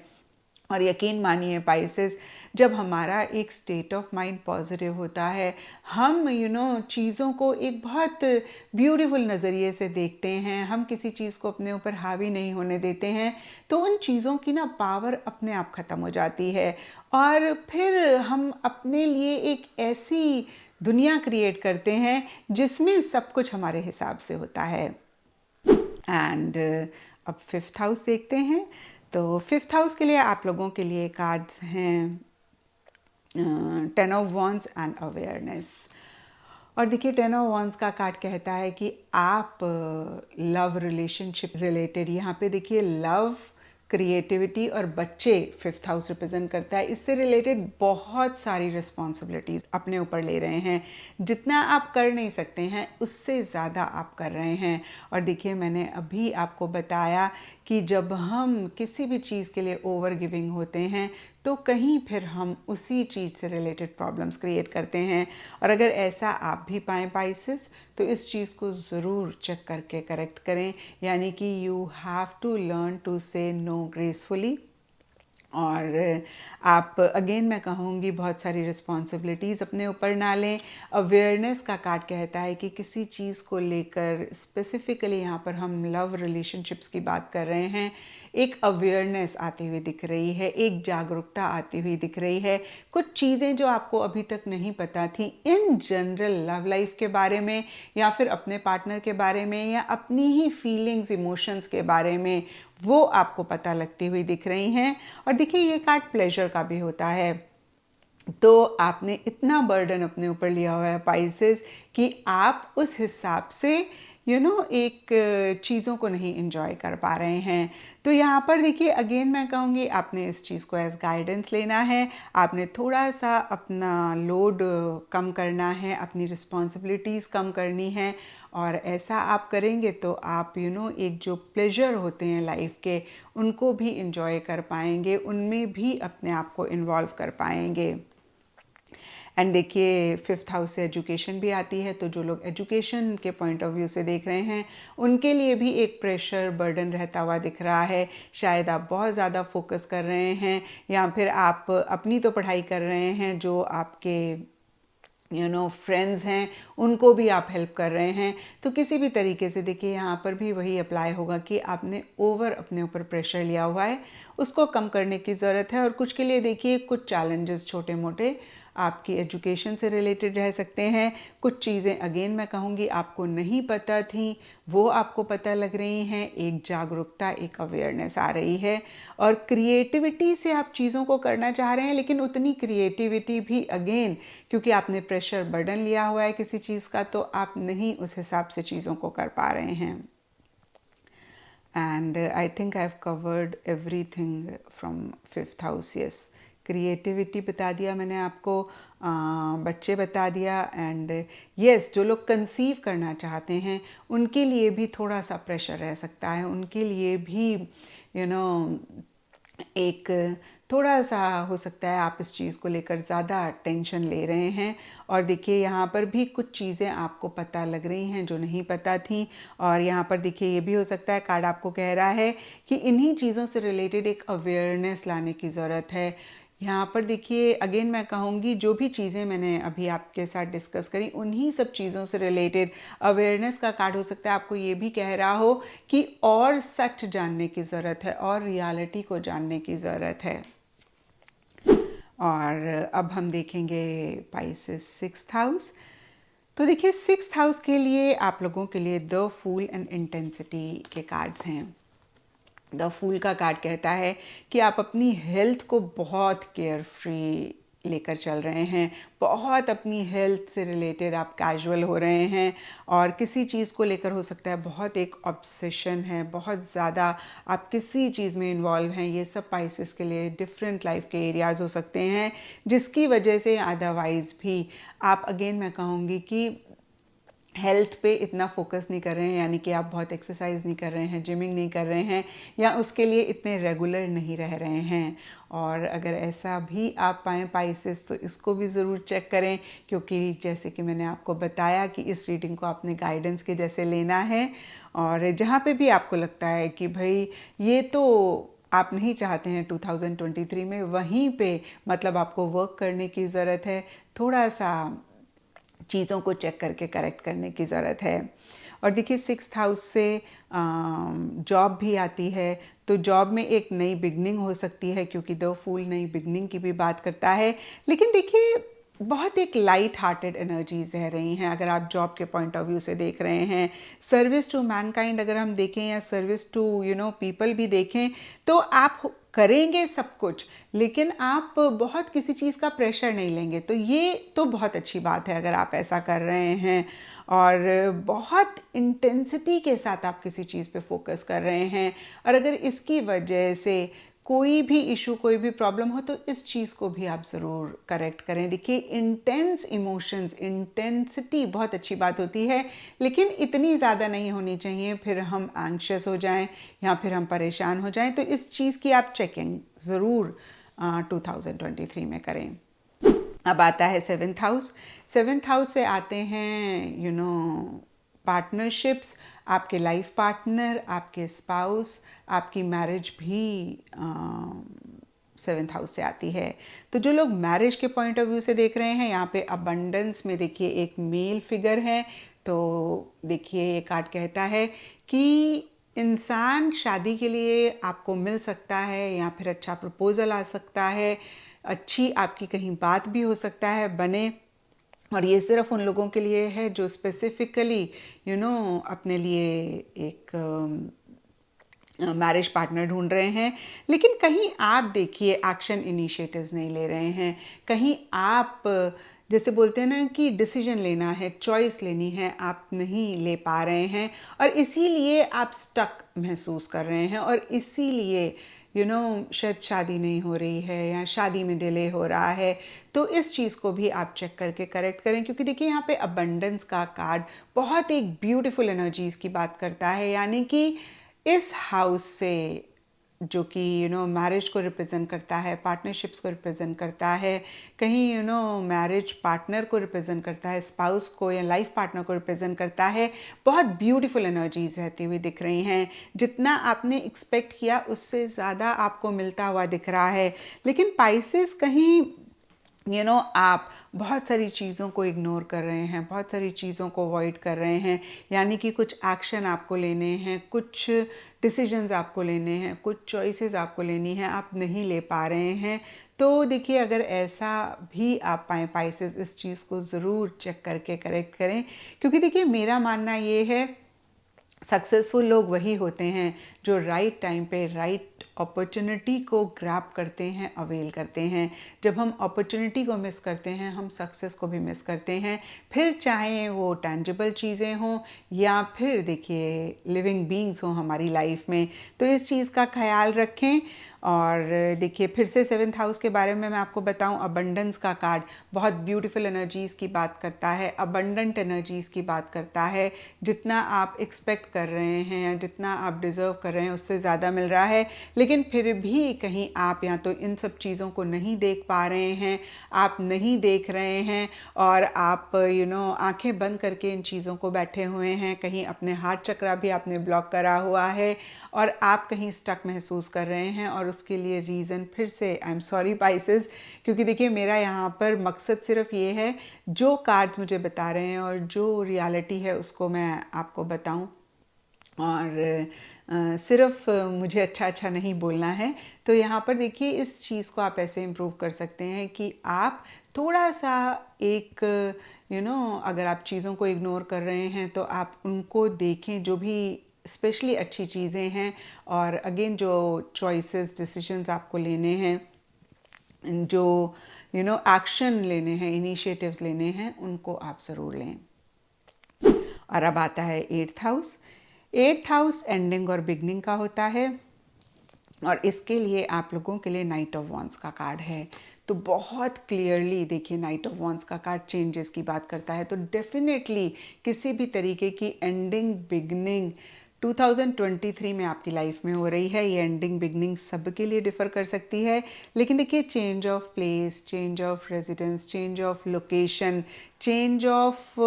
और यकीन मानिए पाइसेस, जब हमारा एक स्टेट ऑफ माइंड पॉजिटिव होता है, हम चीज़ों को एक बहुत ब्यूटीफुल नज़रिए से देखते हैं, हम किसी चीज़ को अपने ऊपर हावी नहीं होने देते हैं, तो उन चीज़ों की ना पावर अपने आप ख़त्म हो जाती है। और फिर हम अपने लिए एक ऐसी दुनिया क्रिएट करते हैं जिसमें सब कुछ हमारे हिसाब से होता है। एंड अब फिफ्थ हाउस देखते हैं। तो फिफ्थ हाउस के लिए आप लोगों के लिए कार्ड्स हैं 10 ऑफ वॉन्ड्स एंड अवेयरनेस। और देखिए 10 ऑफ वॉन्ड्स का कार्ड कहता है कि आप लव रिलेशनशिप रिलेटेड, यहाँ पे देखिए लव, क्रिएटिविटी और बच्चे फिफ्थ हाउस रिप्रेजेंट करता है, इससे रिलेटेड बहुत सारी रिस्पॉन्सिबिलिटीज़ अपने ऊपर ले रहे हैं। जितना आप कर नहीं सकते हैं उससे ज़्यादा आप कर रहे हैं। और देखिए मैंने अभी आपको बताया कि जब हम किसी भी चीज़ के लिए ओवर गिविंग होते हैं तो कहीं फिर हम उसी चीज़ से रिलेटेड प्रॉब्लम्स क्रिएट करते हैं। और अगर ऐसा आप भी पाएँ पाइसेस, तो इस चीज़ को ज़रूर चेक करके करेक्ट करें, यानी कि you have to learn to say no gracefully. और आप अगेन मैं कहूँगी बहुत सारी रिस्पॉन्सिबिलिटीज़ अपने ऊपर ना लें। अवेयरनेस का कार्ड कहता है कि किसी चीज़ को लेकर, स्पेसिफिकली यहाँ पर हम लव रिलेशनशिप्स की बात कर रहे हैं, एक अवेयरनेस आती हुई दिख रही है, एक जागरूकता आती हुई दिख रही है। कुछ चीज़ें जो आपको अभी तक नहीं पता थी इन जनरल लव लाइफ के बारे में, या फिर अपने पार्टनर के बारे में, या अपनी ही फीलिंग्स इमोशंस के बारे में, वो आपको पता लगती हुई दिख रही हैं। और देखिए ये कार्ड प्लेजर का भी होता है। तो आपने इतना बर्डन अपने ऊपर लिया हुआ है पाइसेस कि आप उस हिसाब से एक चीज़ों को नहीं एंजॉय कर पा रहे हैं। तो यहाँ पर देखिए अगेन मैं कहूँगी आपने इस चीज़ को एज गाइडेंस लेना है। आपने थोड़ा सा अपना लोड कम करना है, अपनी रिस्पॉन्सिबिलिटीज़ कम करनी है। और ऐसा आप करेंगे तो आप एक जो प्लेजर होते हैं लाइफ के, उनको भी इंजॉय कर पाएंगे, उनमें भी अपने आप को इन्वॉल्व कर पाएंगे। एंड देखिए 5th हाउस से एजुकेशन भी आती है, तो जो लोग एजुकेशन के पॉइंट ऑफ व्यू से देख रहे हैं उनके लिए भी एक प्रेशर बर्डन रहता हुआ दिख रहा है। शायद आप बहुत ज़्यादा फोकस कर रहे हैं, या फिर आप अपनी तो पढ़ाई कर रहे हैं, जो आपके फ्रेंड्स हैं उनको भी आप हेल्प कर रहे हैं। तो किसी भी तरीके से देखिए यहाँ पर भी वही अप्लाई होगा कि आपने ओवर अपने ऊपर प्रेशर लिया हुआ है, उसको कम करने की ज़रूरत है। और कुछ के लिए देखिए कुछ चैलेंजेस छोटे मोटे आपकी एजुकेशन से रिलेटेड रह सकते हैं। कुछ चीज़ें अगेन मैं कहूँगी आपको नहीं पता थी, वो आपको पता लग रही हैं। एक जागरूकता, एक अवेयरनेस आ रही है। और क्रिएटिविटी से आप चीज़ों को करना चाह रहे हैं, लेकिन उतनी क्रिएटिविटी भी अगेन क्योंकि आपने प्रेशर बर्डन लिया हुआ है किसी चीज़ का, तो आप नहीं उस हिसाब से चीज़ों को कर पा रहे हैं। And I think I have covered everything from 5th house. Yes, creativity बता दिया मैंने आपको, बच्चे बता दिया। एंड यस, जो लोग कंसीव करना चाहते हैं उनके लिए भी थोड़ा सा प्रेशर रह सकता है, उनके लिए भी एक थोड़ा सा हो सकता है आप इस चीज़ को लेकर ज़्यादा टेंशन ले रहे हैं। और देखिए यहाँ पर भी कुछ चीज़ें आपको पता लग रही हैं जो नहीं पता थी। और यहाँ पर देखिए ये भी हो सकता है कार्ड आपको कह रहा है कि इन्हीं चीज़ों से रिलेटेड एक अवेयरनेस लाने की ज़रूरत है। यहाँ पर देखिए अगेन मैं कहूँगी जो भी चीज़ें मैंने अभी आपके साथ डिस्कस करी, उन्हीं सब चीज़ों से रिलेटेड अवेयरनेस का कार्ड हो सकता है आपको ये भी कह रहा हो कि और सच जानने की ज़रूरत है, और रियलिटी को जानने की ज़रूरत है। और अब हम देखेंगे पाइसेस 6th हाउस। तो देखिए 6th हाउस के लिए आप लोगों के लिए द फूल एंड इंटेंसिटी के कार्ड्स हैं। द फूल का कार्ड कहता है कि आप अपनी हेल्थ को बहुत केयर फ्री लेकर चल रहे हैं, बहुत अपनी हेल्थ से रिलेटेड आप कैजुअल हो रहे हैं। और किसी चीज़ को लेकर हो सकता है बहुत एक ऑब्सेशन है, बहुत ज़्यादा आप किसी चीज़ में इन्वॉल्व हैं। ये सब पाइसेस के लिए डिफरेंट लाइफ के एरियाज़ हो सकते हैं, जिसकी वजह से अदरवाइज़ भी आप अगेन मैं कहूँगी कि हेल्थ पे इतना फोकस नहीं कर रहे हैं, यानी कि आप बहुत एक्सरसाइज नहीं कर रहे हैं, जिमिंग नहीं कर रहे हैं, या उसके लिए इतने रेगुलर नहीं रह रहे हैं। और अगर ऐसा भी आप पाएँ पाइसेस, तो इसको भी ज़रूर चेक करें, क्योंकि जैसे कि मैंने आपको बताया कि इस रीडिंग को आपने गाइडेंस के जैसे लेना है। और जहाँ पे भी आपको लगता है कि भाई ये तो आप नहीं चाहते हैं 2023 में, वहीं पे मतलब आपको वर्क करने की ज़रूरत है, थोड़ा सा चीज़ों को चेक करके करेक्ट करने की ज़रूरत है। और देखिए 6th हाउस से जॉब भी आती है, तो जॉब में एक नई बिगनिंग हो सकती है, क्योंकि द फूल नई बिगनिंग की भी बात करता है। लेकिन देखिए बहुत एक लाइट हार्टेड एनर्जीज रह रही हैं अगर आप जॉब के पॉइंट ऑफ व्यू से देख रहे हैं। सर्विस टू मैनकाइंड अगर हम देखें, या सर्विस टू पीपल भी देखें, तो आप करेंगे सब कुछ, लेकिन आप बहुत किसी चीज़ का प्रेशर नहीं लेंगे। तो ये तो बहुत अच्छी बात है अगर आप ऐसा कर रहे हैं। और बहुत इंटेंसिटी के साथ आप किसी चीज़ पे फोकस कर रहे हैं। और अगर इसकी वजह से कोई भी इशू, कोई भी प्रॉब्लम हो, तो इस चीज़ को भी आप ज़रूर करेक्ट करें। देखिए इंटेंस इमोशंस, इंटेंसिटी बहुत अच्छी बात होती है, लेकिन इतनी ज़्यादा नहीं होनी चाहिए, फिर हम एंग्शियस हो जाएं या फिर हम परेशान हो जाएं। तो इस चीज़ की आप चेकिंग ज़रूर 2023 में करें। अब आता है 7th हाउस। 7th हाउस से आते हैं पार्टनरशिप्स, आपके लाइफ पार्टनर, आपके स्पाउस, आपकी मैरिज भी 7th हाउस से आती है। तो जो लोग मैरिज के पॉइंट ऑफ व्यू से देख रहे हैं, यहाँ पे अबंडेंस में देखिए एक मेल फिगर है। तो देखिए ये कार्ड कहता है कि इंसान शादी के लिए आपको मिल सकता है, या फिर अच्छा प्रपोजल आ सकता है, अच्छी आपकी कहीं बात भी हो सकता है बने। और ये सिर्फ उन लोगों के लिए है जो स्पेसिफिकली अपने लिए एक मैरिज पार्टनर ढूंढ रहे हैं। लेकिन कहीं आप देखिए एक्शन इनिशिएटिव्स नहीं ले रहे हैं, कहीं आप जैसे बोलते हैं ना कि डिसीजन लेना है, चॉइस लेनी है, आप नहीं ले पा रहे हैं, और इसीलिए आप स्टक महसूस कर रहे हैं, और इसीलिए शायद शादी नहीं हो रही है या शादी में डिले हो रहा है। तो इस चीज़ को भी आप चेक करके करेक्ट करें, क्योंकि देखिए यहाँ पे अबंडेंस का कार्ड बहुत एक ब्यूटीफुल एनर्जीज की बात करता है, यानी कि इस हाउस से जो कि मैरिज को रिप्रेजेंट करता है, पार्टनरशिप्स को रिप्रेजेंट करता है, कहीं मैरिज पार्टनर को रिप्रेजेंट करता है, स्पाउस को या लाइफ पार्टनर को रिप्रेजेंट करता है। बहुत ब्यूटीफुल एनर्जीज रहती हुई दिख रही हैं। जितना आपने एक्सपेक्ट किया उससे ज़्यादा आपको मिलता हुआ दिख रहा है। लेकिन पाइसेस कहीं आप बहुत सारी चीज़ों को इग्नोर कर रहे हैं, बहुत सारी चीज़ों को अवॉइड कर रहे हैं, यानी कि कुछ एक्शन आपको लेने हैं, कुछ डिसीजंस आपको लेने हैं, कुछ चॉइसेस आपको लेनी है, आप नहीं ले पा रहे हैं। तो देखिए अगर ऐसा भी आप पाएँ पाइसेस, इस चीज़ को ज़रूर चेक करके करेक्ट करें, क्योंकि देखिए मेरा मानना ये है सक्सेसफुल लोग वही होते हैं जो राइट टाइम पे राइट अपॉर्चुनिटी को ग्रैब करते हैं, अवेल करते हैं। जब हम अपॉर्चुनिटी को मिस करते हैं, हम सक्सेस को भी मिस करते हैं, फिर चाहे वो टैंजिबल चीज़ें हों या फिर देखिए लिविंग बीइंग्स हों हमारी लाइफ में। तो इस चीज़ का ख्याल रखें। और देखिए फिर से 7th हाउस के बारे में मैं आपको बताऊं, अबंडेंस का कार्ड बहुत ब्यूटीफुल एनर्जीज़ की बात करता है, अबंडेंट एनर्जीज़ की बात करता है। जितना आप एक्सपेक्ट कर रहे हैं या जितना आप डिज़र्व कर रहे हैं उससे ज़्यादा मिल रहा है, लेकिन फिर भी कहीं आप या तो इन सब चीज़ों को नहीं देख पा रहे हैं, आप नहीं देख रहे हैं, और आप आंखें बंद करके इन चीज़ों को बैठे हुए हैं। कहीं अपने हार्ट चक्रा भी आपने ब्लॉक करा हुआ है और आप कहीं स्टक महसूस कर रहे हैं, और उसके लिए रीज़न फिर से आई एम सॉरी पाइसेस, क्योंकि देखिए मेरा यहाँ पर मकसद सिर्फ ये है जो कार्ड्स मुझे बता रहे हैं और जो रियलिटी है उसको मैं आपको बताऊँ, और सिर्फ मुझे अच्छा अच्छा नहीं बोलना है। तो यहाँ पर देखिए इस चीज़ को आप ऐसे इम्प्रूव कर सकते हैं कि आप थोड़ा सा एक अगर आप चीज़ों को इग्नोर कर रहे हैं तो आप उनको देखें, जो भी स्पेशली अच्छी चीज़ें हैं, और अगेन जो चॉइसेस डिसीजंस आपको लेने हैं, जो एक्शन लेने हैं, इनिशिएटिव्स लेने हैं, उनको आप ज़रूर लें। और अब आता है 8th house. 8th house ending और बिगनिंग का होता है, और इसके लिए आप लोगों के लिए नाइट ऑफ वॉन्ड्स का कार्ड है। तो बहुत क्लियरली देखिए नाइट ऑफ वॉन्ड्स का कार्ड चेंजेस की बात करता है। तो डेफिनेटली किसी भी तरीके की एंडिंग बिगनिंग 2023 में आपकी लाइफ में हो रही है। ये एंडिंग बिगनिंग सबके लिए डिफ़र कर सकती है, लेकिन देखिए change of place, change of residence, change of location, change of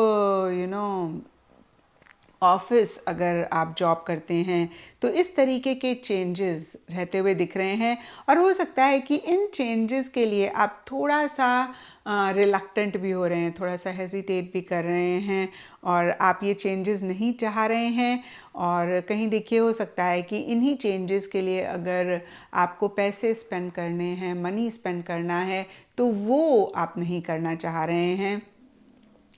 office, अगर आप जॉब करते हैं तो इस तरीके के चेंजेस रहते हुए दिख रहे हैं। और हो सकता है कि इन चेंजेस के लिए आप थोड़ा सा रिलक्टेंट भी हो रहे हैं, थोड़ा सा हेजिटेट भी कर रहे हैं, और आप ये चेंजेस नहीं चाह रहे हैं। और कहीं देखिए हो सकता है कि इन्हीं चेंजेस के लिए अगर आपको पैसे स्पेंड करने हैं, मनी स्पेंड करना है, तो वो आप नहीं करना चाह रहे हैं।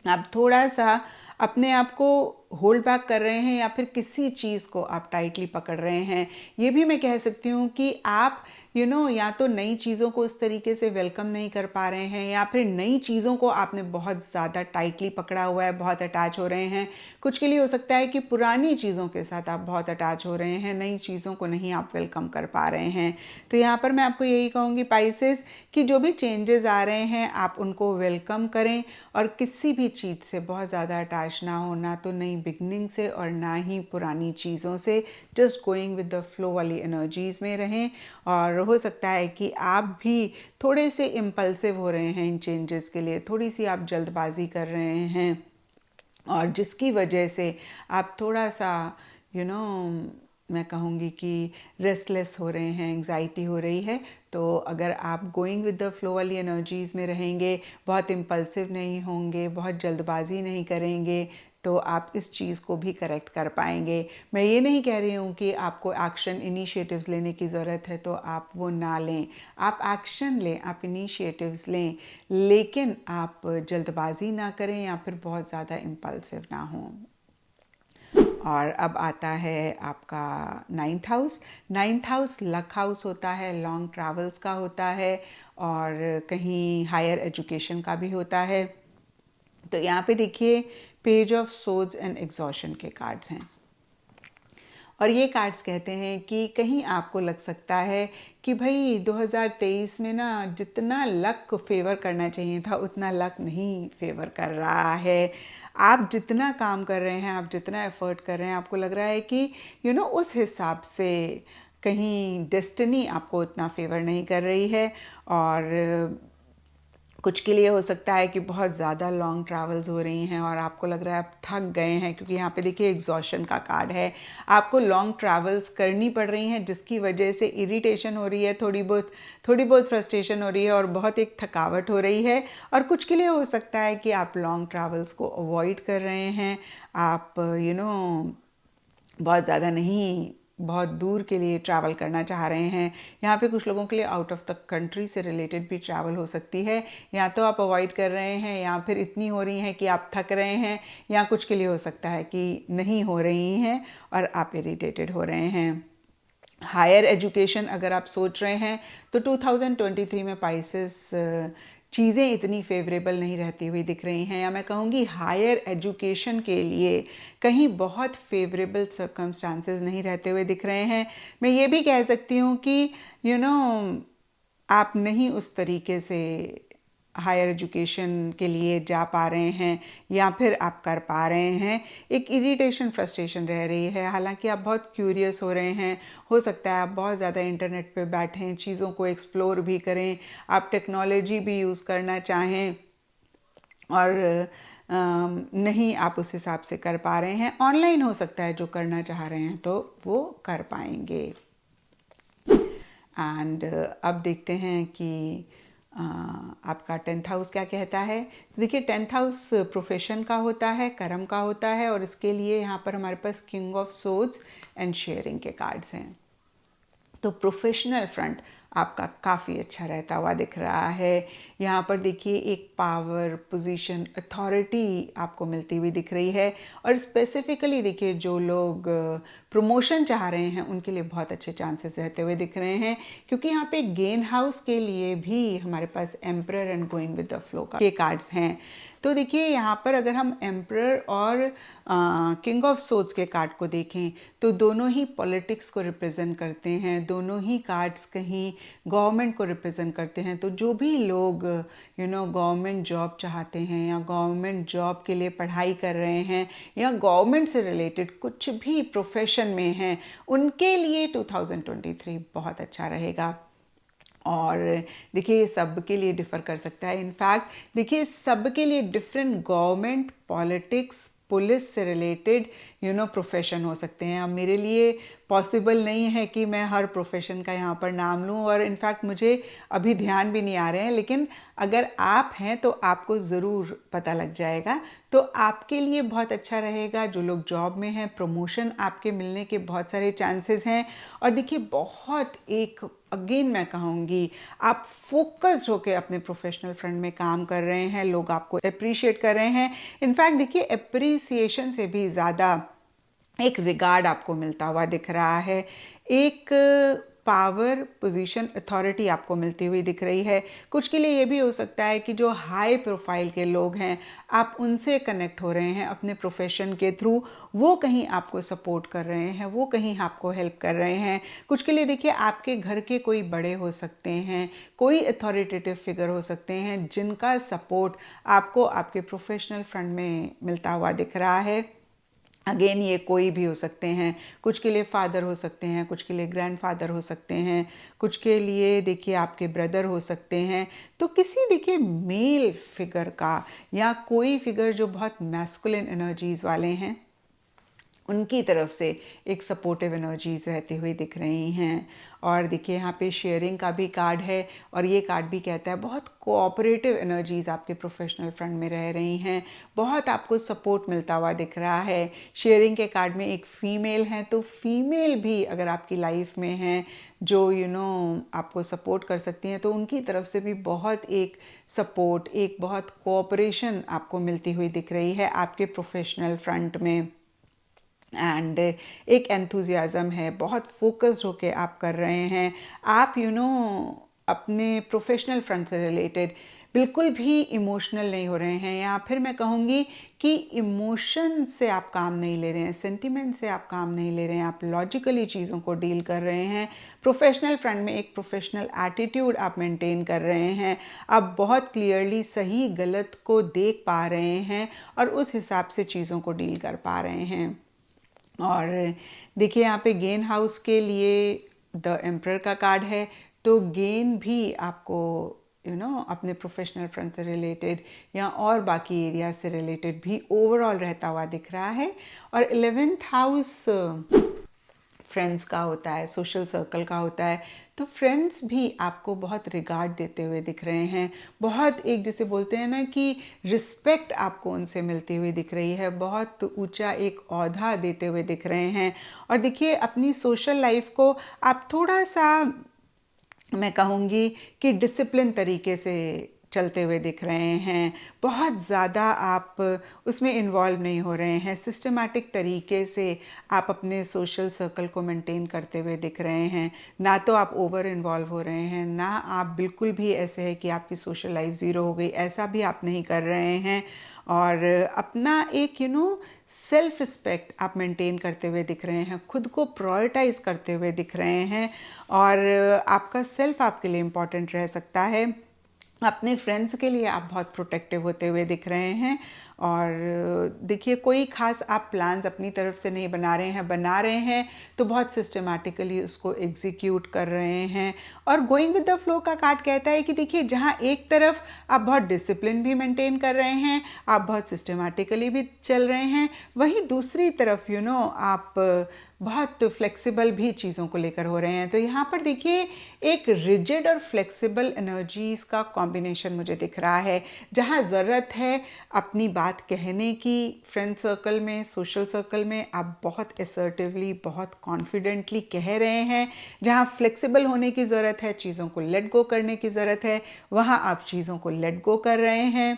आप थोड़ा सा अपने आप को होल्ड बैक कर रहे हैं, या फिर किसी चीज़ को आप टाइटली पकड़ रहे हैं। ये भी मैं कह सकती हूँ कि आप या तो नई चीज़ों को इस तरीके से वेलकम नहीं कर पा रहे हैं, या फिर नई चीज़ों को आपने बहुत ज़्यादा टाइटली पकड़ा हुआ है, बहुत अटैच हो रहे हैं। कुछ के लिए हो सकता है कि पुरानी चीज़ों के साथ आप बहुत अटैच हो रहे हैं, नई चीज़ों को नहीं आप वेलकम कर पा रहे हैं। तो यहाँ पर मैं आपको यही कहूँगी पाइसेस कि जो भी चेंजेस आ रहे हैं आप उनको वेलकम करें, और किसी भी चीज़ से बहुत ज़्यादा अटैच ना हो, ना तो नई बिगनिंग से और ना ही पुरानी चीज़ों से। Just going with the flow वाली एनर्जीज़ में रहें। और हो सकता है कि आप भी थोड़े से इम्पल्सिव हो रहे हैं इन चेंजेस के लिए, थोड़ी सी आप जल्दबाजी कर रहे हैं और जिसकी वजह से आप थोड़ा सा मैं कहूँगी कि रेस्टलेस हो रहे हैं, एंग्जाइटी हो रही है। तो अगर आप गोइंग विद द फ्लो वाली एनर्जीज़ में रहेंगे, बहुत इम्पल्सिव नहीं होंगे, बहुत जल्दबाजी नहीं करेंगे, तो आप इस चीज़ को भी करेक्ट कर पाएंगे। मैं ये नहीं कह रही हूँ कि आपको एक्शन इनिशिएटिव्स लेने की ज़रूरत है तो आप वो ना लें। आप एक्शन लें, आप इनिशिएटिव्स लें, लेकिन आप जल्दबाजी ना करें या फिर बहुत ज़्यादा इम्पल्सिव ना हों। और अब आता है आपका 9th house. 9th house luck house होता है, लॉन्ग ट्रैवल्स का होता है और कहीं हायर एजुकेशन का भी होता है। तो यहाँ पे देखिए page of swords and exhaustion के कार्ड्स हैं और ये कार्ड्स कहते हैं कि कहीं आपको लग सकता है कि भाई 2023 में ना जितना लक फेवर करना चाहिए था उतना लक नहीं फेवर कर रहा है। आप जितना काम कर रहे हैं, आप जितना एफर्ट कर रहे हैं, आपको लग रहा है कि उस हिसाब से कहीं डेस्टिनी आपको उतना फेवर नहीं कर रही है। और कुछ के लिए हो सकता है कि बहुत ज़्यादा लॉन्ग ट्रैवल्स हो रही हैं और आपको लग रहा है आप थक गए हैं, क्योंकि यहाँ पे देखिए एग्जॉशन का कार्ड है। आपको लॉन्ग ट्रैवल्स करनी पड़ रही हैं जिसकी वजह से इरिटेशन हो रही है, थोड़ी बहुत फ्रस्ट्रेशन हो रही है और बहुत एक थकावट हो रही है। और कुछ के लिए हो सकता है कि आप लॉन्ग ट्रैवल्स को अवॉइड कर रहे हैं, आप बहुत ज़्यादा नहीं, बहुत दूर के लिए ट्रैवल करना चाह रहे हैं। यहाँ पे कुछ लोगों के लिए आउट ऑफ द कंट्री से रिलेटेड भी ट्रैवल हो सकती है। या तो आप अवॉइड कर रहे हैं या फिर इतनी हो रही हैं कि आप थक रहे हैं, या कुछ के लिए हो सकता है कि नहीं हो रही हैं और आप इरिटेटेड हो रहे हैं। हायर एजुकेशन अगर आप सोच रहे हैं तो 2023 में पाइसेस चीज़ें इतनी फेवरेबल नहीं रहती हुई दिख रही हैं, या मैं कहूँगी हायर एजुकेशन के लिए कहीं बहुत फेवरेबल सर्कमस्टांसेस नहीं रहते हुए दिख रहे हैं। मैं ये भी कह सकती हूँ कि आप नहीं उस तरीके से हायर एजुकेशन के लिए जा पा रहे हैं या फिर आप कर पा रहे हैं। एक इरिटेशन फ्रस्ट्रेशन रह रही है। हालांकि आप बहुत क्यूरियस हो रहे हैं, हो सकता है आप बहुत ज़्यादा इंटरनेट पे बैठें, चीज़ों को एक्सप्लोर भी करें, आप टेक्नोलॉजी भी यूज़ करना चाहें और नहीं आप उस हिसाब से कर पा रहे हैं। ऑनलाइन हो सकता है जो करना चाह रहे हैं तो वो कर पाएंगे। एंड अब देखते हैं कि आपका 10th हाउस क्या कहता है। तो देखिए 10th हाउस प्रोफेशन का होता है, कर्म का होता है और इसके लिए यहाँ पर हमारे पास king of swords and sharing के कार्ड्स हैं। तो प्रोफेशनल फ्रंट आपका काफ़ी अच्छा रहता हुआ दिख रहा है। यहाँ पर देखिए एक पावर, पोजीशन, अथॉरिटी आपको मिलती हुई दिख रही है और स्पेसिफिकली देखिए जो लोग प्रमोशन चाह रहे हैं उनके लिए बहुत अच्छे चांसेस रहते हुए दिख रहे हैं, क्योंकि यहाँ पे गेन हाउस के लिए भी हमारे पास emperor and going with the flow के कार्ड्स हैं। तो देखिए यहाँ पर अगर हम एम्परर और किंग ऑफ सोर्ड्स के कार्ड को देखें तो दोनों ही पॉलिटिक्स को रिप्रेजेंट करते हैं, दोनों ही कार्ड्स कहीं गवर्नमेंट को रिप्रेजेंट करते हैं। तो जो भी लोग गवर्नमेंट जॉब चाहते हैं या गवर्नमेंट जॉब के लिए पढ़ाई कर रहे हैं या गवर्नमेंट से रिलेटेड कुछ भी प्रोफेशन में हैं, उनके लिए 2023 बहुत अच्छा रहेगा। और देखिए ये सब के लिए डिफ़र कर सकता है। इनफैक्ट देखिए सब के लिए डिफरेंट गवर्नमेंट, पॉलिटिक्स, पुलिस से रिलेटेड प्रोफेशन हो सकते हैं। अब मेरे लिए पॉसिबल नहीं है कि मैं हर प्रोफेशन का यहाँ पर नाम लूँ और इनफैक्ट मुझे अभी ध्यान भी नहीं आ रहे हैं, लेकिन अगर आप हैं तो आपको ज़रूर पता लग जाएगा। तो आपके लिए बहुत अच्छा रहेगा। जो लोग जॉब में हैं, प्रमोशन आपके मिलने के बहुत सारे चांसेस हैं। और देखिए बहुत एक अगेन मैं कहूँगी आप फोकस्ड होकर अपने प्रोफेशनल फ्रंट में काम कर रहे हैं, लोग आपको अप्रिशिएट कर रहे हैं। इनफैक्ट देखिए अप्रिसिएशन से भी ज़्यादा एक रिगार्ड आपको मिलता हुआ दिख रहा है, एक पावर, पोजीशन, अथॉरिटी आपको मिलती हुई दिख रही है। कुछ के लिए ये भी हो सकता है कि जो हाई प्रोफाइल के लोग हैं आप उनसे कनेक्ट हो रहे हैं अपने प्रोफेशन के थ्रू, वो कहीं आपको सपोर्ट कर रहे हैं, वो कहीं आपको हेल्प कर रहे हैं। कुछ के लिए देखिए आपके घर के कोई बड़े हो सकते हैं, कोई अथॉरिटेटिव फिगर हो सकते हैं जिनका सपोर्ट आपको आपके प्रोफेशनल फ्रंट में मिलता हुआ दिख रहा है। अगेन ये कोई भी हो सकते हैं, कुछ के लिए फादर हो सकते हैं, कुछ के लिए ग्रैंडफादर हो सकते हैं, कुछ के लिए देखिए आपके ब्रदर हो सकते हैं। तो किसी देखिए मेल फिगर का या कोई फिगर जो बहुत मैस्कुलिन एनर्जीज वाले हैं, उनकी तरफ से एक सपोर्टिव एनर्जीज रहती हुई दिख रही हैं। और देखिए यहाँ पे शेयरिंग का भी कार्ड है, और ये कार्ड भी कहता है बहुत कोऑपरेटिव एनर्जीज आपके प्रोफेशनल फ्रंट में रह रही हैं, बहुत आपको सपोर्ट मिलता हुआ दिख रहा है। शेयरिंग के कार्ड में एक फ़ीमेल है, तो फीमेल भी अगर आपकी लाइफ में हैं जो आपको सपोर्ट कर सकती हैं, तो उनकी तरफ से भी बहुत एक सपोर्ट, एक बहुत कोऑपरेशन आपको मिलती हुई दिख रही है आपके प्रोफेशनल फ्रंट में। एंड एक एंथुजियाज़म है, बहुत फोकस्ड होके आप कर रहे हैं। आप अपने प्रोफेशनल फ्रंट से रिलेटेड बिल्कुल भी इमोशनल नहीं हो रहे हैं, या फिर मैं कहूँगी कि इमोशन से आप काम नहीं ले रहे हैं, सेंटिमेंट से आप काम नहीं ले रहे हैं, आप लॉजिकली चीज़ों को डील कर रहे हैं। प्रोफेशनल फ्रंट में एक प्रोफेशनल एटीट्यूड आप मेंटेन कर रहे हैं, आप बहुत क्लियरली सही गलत को देख पा रहे हैं और उस हिसाब से चीज़ों को डील कर पा रहे हैं। और देखिए यहाँ पे गेन हाउस के लिए द एम्परर का कार्ड है, तो गेन भी आपको अपने प्रोफेशनल फ्रंट से रिलेटेड या और बाकी एरिया से रिलेटेड भी ओवरऑल रहता हुआ दिख रहा है। और 11th हाउस फ्रेंड्स का होता है, सोशल सर्कल का होता है, तो फ्रेंड्स भी आपको बहुत रिगार्ड देते हुए दिख रहे हैं, बहुत एक जैसे बोलते हैं ना कि रिस्पेक्ट आपको उनसे मिलती हुई दिख रही है, बहुत ऊंचा एक ओहदा देते हुए दिख रहे हैं। और देखिए अपनी सोशल लाइफ को आप थोड़ा सा, मैं कहूँगी कि डिसिप्लिन तरीके से चलते हुए दिख रहे हैं, बहुत ज़्यादा आप उसमें इन्वॉल्व नहीं हो रहे हैं, सिस्टमैटिक तरीके से आप अपने सोशल सर्कल को मेंटेन करते हुए दिख रहे हैं। ना तो आप ओवर इन्वॉल्व हो रहे हैं, ना आप बिल्कुल भी ऐसे है कि आपकी सोशल लाइफ ज़ीरो हो गई, ऐसा भी आप नहीं कर रहे हैं। और अपना एक सेल्फ रिस्पेक्ट आप मेंटेन करते हुए दिख रहे हैं, खुद को प्रायोरिटाइज करते हुए दिख रहे हैं, और आपका सेल्फ आपके लिए इम्पॉर्टेंट रह सकता है। अपने फ्रेंड्स के लिए आप बहुत प्रोटेक्टिव होते हुए दिख रहे हैं। और देखिए कोई ख़ास आप प्लान्स अपनी तरफ से नहीं बना रहे हैं तो बहुत सिस्टमेटिकली उसको एग्जीक्यूट कर रहे हैं। और गोइंग विद द फ्लो का कार्ड कहता है कि देखिए जहाँ एक तरफ आप बहुत डिसिप्लिन भी मेंटेन कर रहे हैं, आप बहुत सिस्टमेटिकली भी चल रहे हैं, वहीं दूसरी तरफ आप बहुत फ्लेक्सिबल भी चीज़ों को लेकर हो रहे हैं। तो यहाँ पर देखिए एक रिजिड और फ्लेक्सिबल एनर्जीज़ का कॉम्बिनेशन मुझे दिख रहा है। जहाँ ज़रूरत है अपनी बात कहने की फ्रेंड सर्कल में, सोशल सर्कल में, आप बहुत असर्टिवली, बहुत कॉन्फिडेंटली कह रहे हैं। जहाँ फ्लेक्सिबल होने की ज़रूरत है, चीज़ों को लेट गो करने की ज़रूरत है, वहाँ आप चीज़ों को लेट गो कर रहे हैं।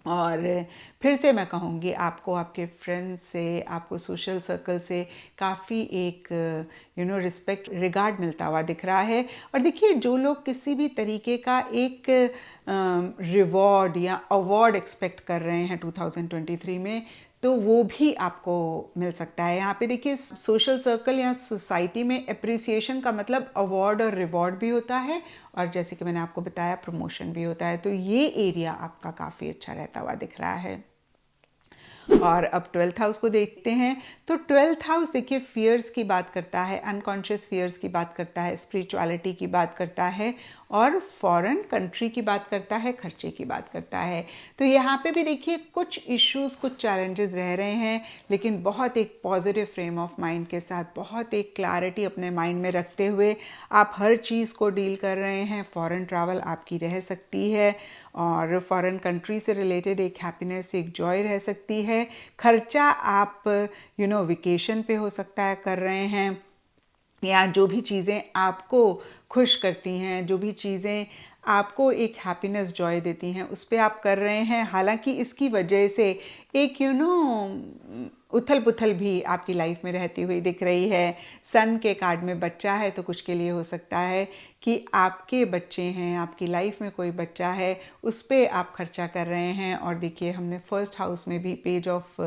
और फिर से मैं कहूँगी आपको आपके फ्रेंड्स से, आपको सोशल सर्कल से काफ़ी एक रिस्पेक्ट, रिगार्ड मिलता हुआ दिख रहा है। और देखिए जो लोग किसी भी तरीके का एक रिवॉर्ड या अवार्ड एक्सपेक्ट कर रहे हैं 2023 में, तो वो भी आपको मिल सकता है। यहाँ पे देखिए सोशल सर्कल या सोसाइटी में अप्रिसिएशन का मतलब अवार्ड और रिवॉर्ड भी होता है, और जैसे कि मैंने आपको बताया प्रमोशन भी होता है। तो ये एरिया आपका काफ़ी अच्छा रहता हुआ दिख रहा है। और अब 12th हाउस को देखते हैं, तो 12th हाउस देखिए फियर्स की बात करता है, अनकॉन्शियस फियर्स की बात करता है, स्पिरिचुअलिटी की बात करता है, और फॉरेन कंट्री की बात करता है, खर्चे की बात करता है। तो यहाँ पे भी देखिए कुछ इश्यूज, कुछ चैलेंजेस रह रहे हैं, लेकिन बहुत एक पॉजिटिव फ्रेम ऑफ माइंड के साथ, बहुत एक क्लैरिटी अपने माइंड में रखते हुए आप हर चीज़ को डील कर रहे हैं। फॉरेन ट्रैवल आपकी रह सकती है, और फॉरेन कंट्री से रिलेटेड एक हैप्पीनेस, एक जॉय रह सकती है। खर्चा आप वेकेशन पे हो सकता है कर रहे हैं, या जो भी चीज़ें आपको खुश करती हैं, जो भी चीज़ें आपको एक हैप्पीनेस, जॉय देती हैं, उस पर आप कर रहे हैं। हालांकि इसकी वजह से एक उथल पुथल भी आपकी लाइफ में रहती हुई दिख रही है। सन के कार्ड में बच्चा है, तो कुछ के लिए हो सकता है कि आपके बच्चे हैं, आपकी लाइफ में कोई बच्चा है, उस पर आप खर्चा कर रहे हैं। और देखिए हमने फर्स्ट हाउस में भी पेज ऑफ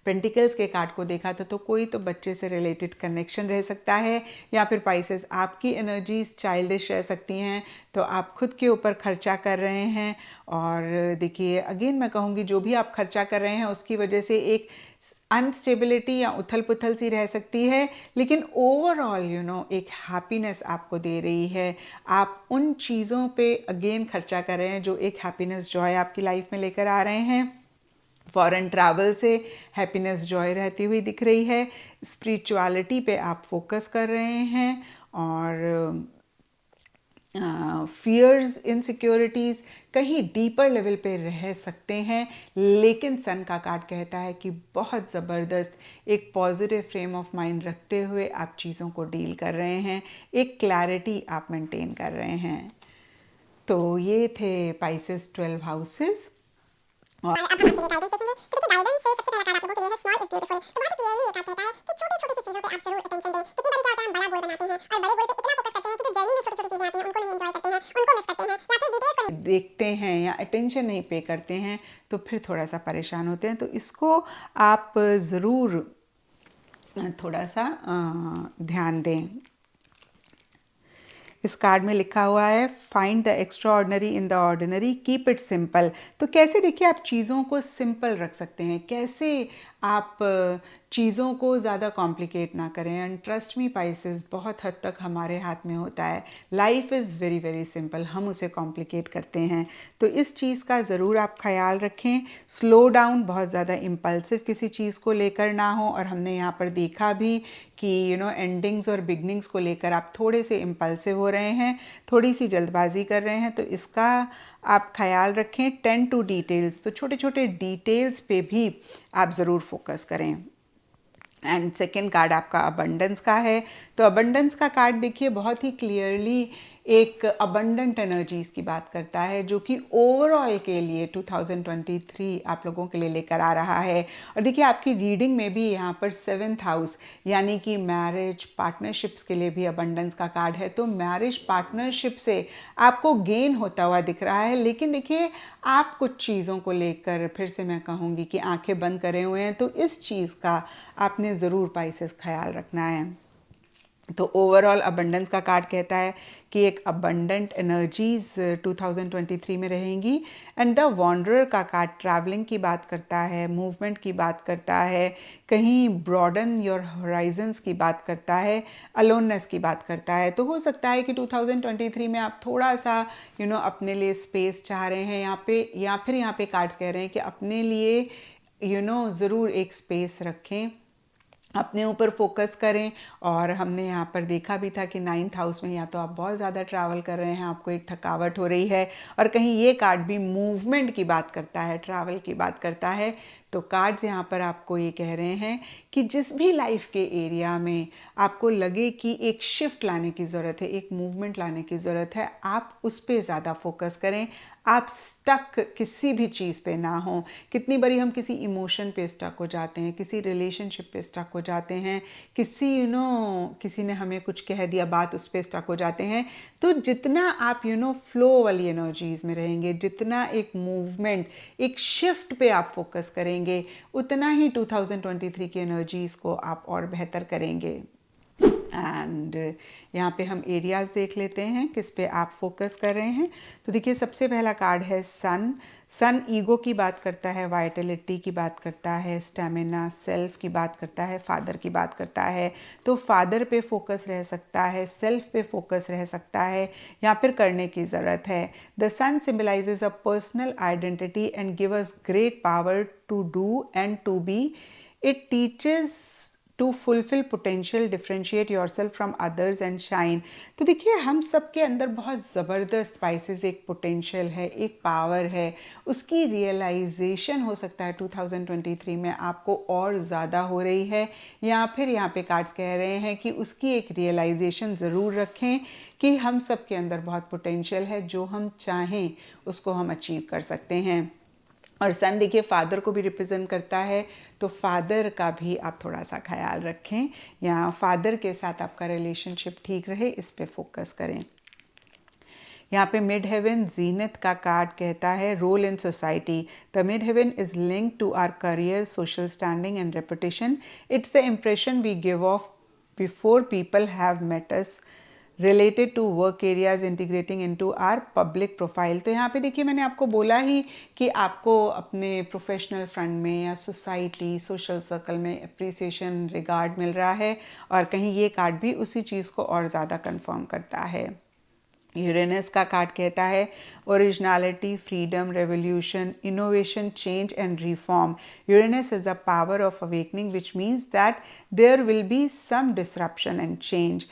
पेंटिकल्स के कार्ड को देखा था, तो कोई तो बच्चे से रिलेटेड कनेक्शन रह सकता है, या फिर पाइसेस आपकी एनर्जीज चाइल्डिश रह सकती हैं, तो आप खुद के ऊपर खर्चा कर रहे हैं। और देखिए अगेन मैं कहूँगी जो भी आप खर्चा कर रहे हैं उसकी वजह से एक अनस्टेबिलिटी या उथल पुथल सी रह सकती है, लेकिन ओवरऑल एक हैप्पीनेस आपको दे रही है। आप उन चीज़ों पे अगेन खर्चा कर रहे हैं जो एक हैप्पीनेस जॉय आपकी लाइफ में लेकर आ रहे हैं। फॉरेन ट्रैवल से हैप्पीनेस जॉय रहती हुई दिख रही है। स्पिरिचुअलिटी पे आप फोकस कर रहे हैं और फियर्स इनसिक्योरिटीज़ कहीं डीपर लेवल पे रह सकते हैं, लेकिन सन का कार्ड कहता है कि बहुत ज़बरदस्त एक पॉजिटिव फ्रेम ऑफ माइंड रखते हुए आप चीज़ों को डील कर रहे हैं, एक क्लैरिटी आप मेंटेन कर रहे हैं। तो ये थे पाइसेस 12 हाउसेस। और अब हम आपके लिए गाइडेंस देखेंगे। तो देखिए गाइडेंस से सबसे पहला कार्ड आप लोगों के लिए है स्मॉल इज ब्यूटीफुल। तो बहुत ही क्लियरली ये कार्ड कहता है कि छोटी छोटी सी चीज़ों पे आप जरूर अटेंशन दें। कितनी बार क्या होता है हम बड़ा गोल बनाते हैं और बड़े गोल पे इतना फोकस करते हैं कि जो जर्नी में छोटी छोटी चीज़ें आती हैं उनको नहीं एंजॉय करते हैं, उनको मिस करते हैं या फिर डिटेल्स को देखते हैं या अटेंशन नहीं पे करते हैं तो फिर थोड़ा सा परेशान होते हैं। तो इसको आप ज़रूर थोड़ा सा ध्यान दें। इस कार्ड में लिखा हुआ है find the extra ordinary in the ordinary, keep it simple. तो कैसे देखिए आप चीज़ों को सिंपल रख सकते हैं, कैसे आप चीज़ों को ज़्यादा कॉम्प्लिकेट ना करें। एंड ट्रस्ट मी पाइसेस, बहुत हद तक हमारे हाथ में होता है। Life is very very simple, हम उसे कॉम्प्लिकेट करते हैं। तो इस चीज़ का ज़रूर आप ख्याल रखें। स्लो डाउन, बहुत ज़्यादा इम्पल्सिव किसी चीज़ को लेकर ना हो। और हमने यहाँ पर देखा भी कि एंडिंग्स और बिगनिंग्स को लेकर आप थोड़े से इम्पल्सिव हो रहे हैं, थोड़ी सी जल्दबाजी कर रहे हैं। तो इसका आप ख्याल रखें। 10 टू डिटेल्स, तो छोटे छोटे डिटेल्स पे भी आप ज़रूर फोकस करें। एंड सेकेंड कार्ड आपका अबंडेंस का है। तो अबंडेंस का कार्ड देखिए बहुत ही क्लियरली एक अबंडेंट एनर्जीज की बात करता है, जो कि ओवरऑल के लिए 2023 आप लोगों के लिए लेकर आ रहा है। और देखिए आपकी रीडिंग में भी यहाँ पर 7th हाउस यानी कि मैरिज पार्टनरशिप्स के लिए भी अबंडेंस का कार्ड है। तो मैरिज पार्टनरशिप से आपको गेन होता हुआ दिख रहा है, लेकिन देखिए आप कुछ चीज़ों को लेकर फिर से मैं कहूँगी कि आंखें बंद करे हुए हैं। तो इस चीज़ का आपने ज़रूर पाइसेस ख्याल रखना है। तो ओवरऑल अबंडेंस का कार्ड कहता है कि एक अबंडेंट एनर्जीज 2023 में रहेंगी। एंड द वॉन्डरर का कार्ड ट्रैवलिंग की बात करता है, मूवमेंट की बात करता है, कहीं ब्रॉडन योर होराइजन्स की बात करता है, अलोननेस की बात करता है। तो हो सकता है कि 2023 में आप थोड़ा सा अपने लिए स्पेस चाह रहे हैं यहाँ पे, या फिर यहाँ पे कार्ड्स कह रहे हैं कि अपने लिए ज़रूर एक स्पेस रखें, अपने ऊपर फोकस करें। और हमने यहाँ पर देखा भी था कि 9th हाउस में या तो आप बहुत ज़्यादा ट्रैवल कर रहे हैं, आपको एक थकावट हो रही है, और कहीं ये कार्ड भी मूवमेंट की बात करता है, ट्रैवल की बात करता है। तो कार्ड्स यहाँ पर आपको ये कह रहे हैं कि जिस भी लाइफ के एरिया में आपको लगे कि एक शिफ्ट लाने की ज़रूरत है, एक मूवमेंट लाने की ज़रूरत है, आप उस पर ज़्यादा फोकस करें। आप स्टक किसी भी चीज़ पे ना हो। कितनी बारी हम किसी इमोशन पे स्टक हो जाते हैं, किसी रिलेशनशिप पे स्टक हो जाते हैं, किसी किसी ने हमें कुछ कह दिया, बात उस पे स्टक हो जाते हैं। तो जितना आप फ्लो वाली एनर्जीज में रहेंगे, जितना एक मूवमेंट, एक शिफ्ट पे आप फोकस करेंगे, उतना ही 2023 की एनर्जीज को आप और बेहतर करेंगे। एंड यहाँ पे हम एरियाज देख लेते हैं किस पे आप फोकस कर रहे हैं। तो देखिए सबसे पहला कार्ड है सन। सन ईगो की बात करता है, वाइटलिटी की बात करता है, स्टेमिना, सेल्फ की बात करता है, फादर की बात करता है। तो फादर पे फोकस रह सकता है, सेल्फ पे फोकस रह सकता है, या फिर करने की ज़रूरत है। The sun symbolises a personal identity and give us great power to do and to be. It teaches to fulfil potential, differentiate yourself from others and shine. तो देखिए हम सबके अंदर बहुत ज़बरदस्त पाइसेस एक पोटेंशियल है, एक पावर है, उसकी रियलाइजेशन हो सकता है 2023 में आपको और ज़्यादा हो रही है, या फिर यहाँ पे कार्ड्स कह रहे हैं कि उसकी एक रियलाइजेशन ज़रूर रखें कि हम सबके अंदर बहुत पोटेंशियल है, जो हम चाहें उसको हम अचीव कर सकते हैं। और सन देखिए फादर को भी रिप्रेजेंट करता है, तो फादर का भी आप थोड़ा सा ख्याल रखें, या फादर के साथ आपका रिलेशनशिप ठीक रहे, इस पे फोकस करें। यहाँ पे मिड हेवन जीनत का कार्ड कहता है role in society. The mid heaven is linked to our career, social standing and reputation. It's the impression we give off before people have met us related to work areas integrating into our public profile. तो यहाँ पे देखिए मैंने आपको बोला ही कि आपको अपने प्रोफेशनल फ्रंट में या सोसाइटी सोशल सर्कल में अप्रिसिएशन रिगार्ड मिल रहा है, और कहीं ये कार्ड भी उसी चीज़ को और ज़्यादा कंफर्म करता है। यूरेनस का कार्ड कहता है originality, freedom, revolution, innovation, change and reform. Uranus is the power of awakening which means that there will be some disruption and change.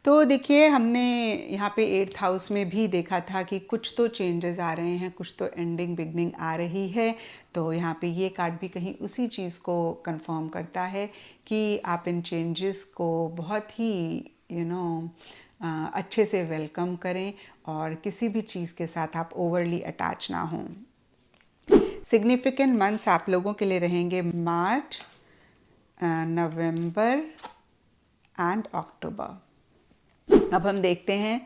तो देखिए हमने यहाँ पे 8th हाउस में भी देखा था कि कुछ तो चेंजेस आ रहे हैं, कुछ तो एंडिंग बिगनिंग आ रही है। तो यहाँ पे ये कार्ड भी कहीं उसी चीज़ को कंफर्म करता है कि आप इन चेंजेस को बहुत ही अच्छे से वेलकम करें और किसी भी चीज़ के साथ आप ओवरली अटैच ना हों। सिग्निफिकेंट मंथ्स आप लोगों के लिए रहेंगे मार्च, नवंबर एंड अक्टूबर। अब हम देखते हैं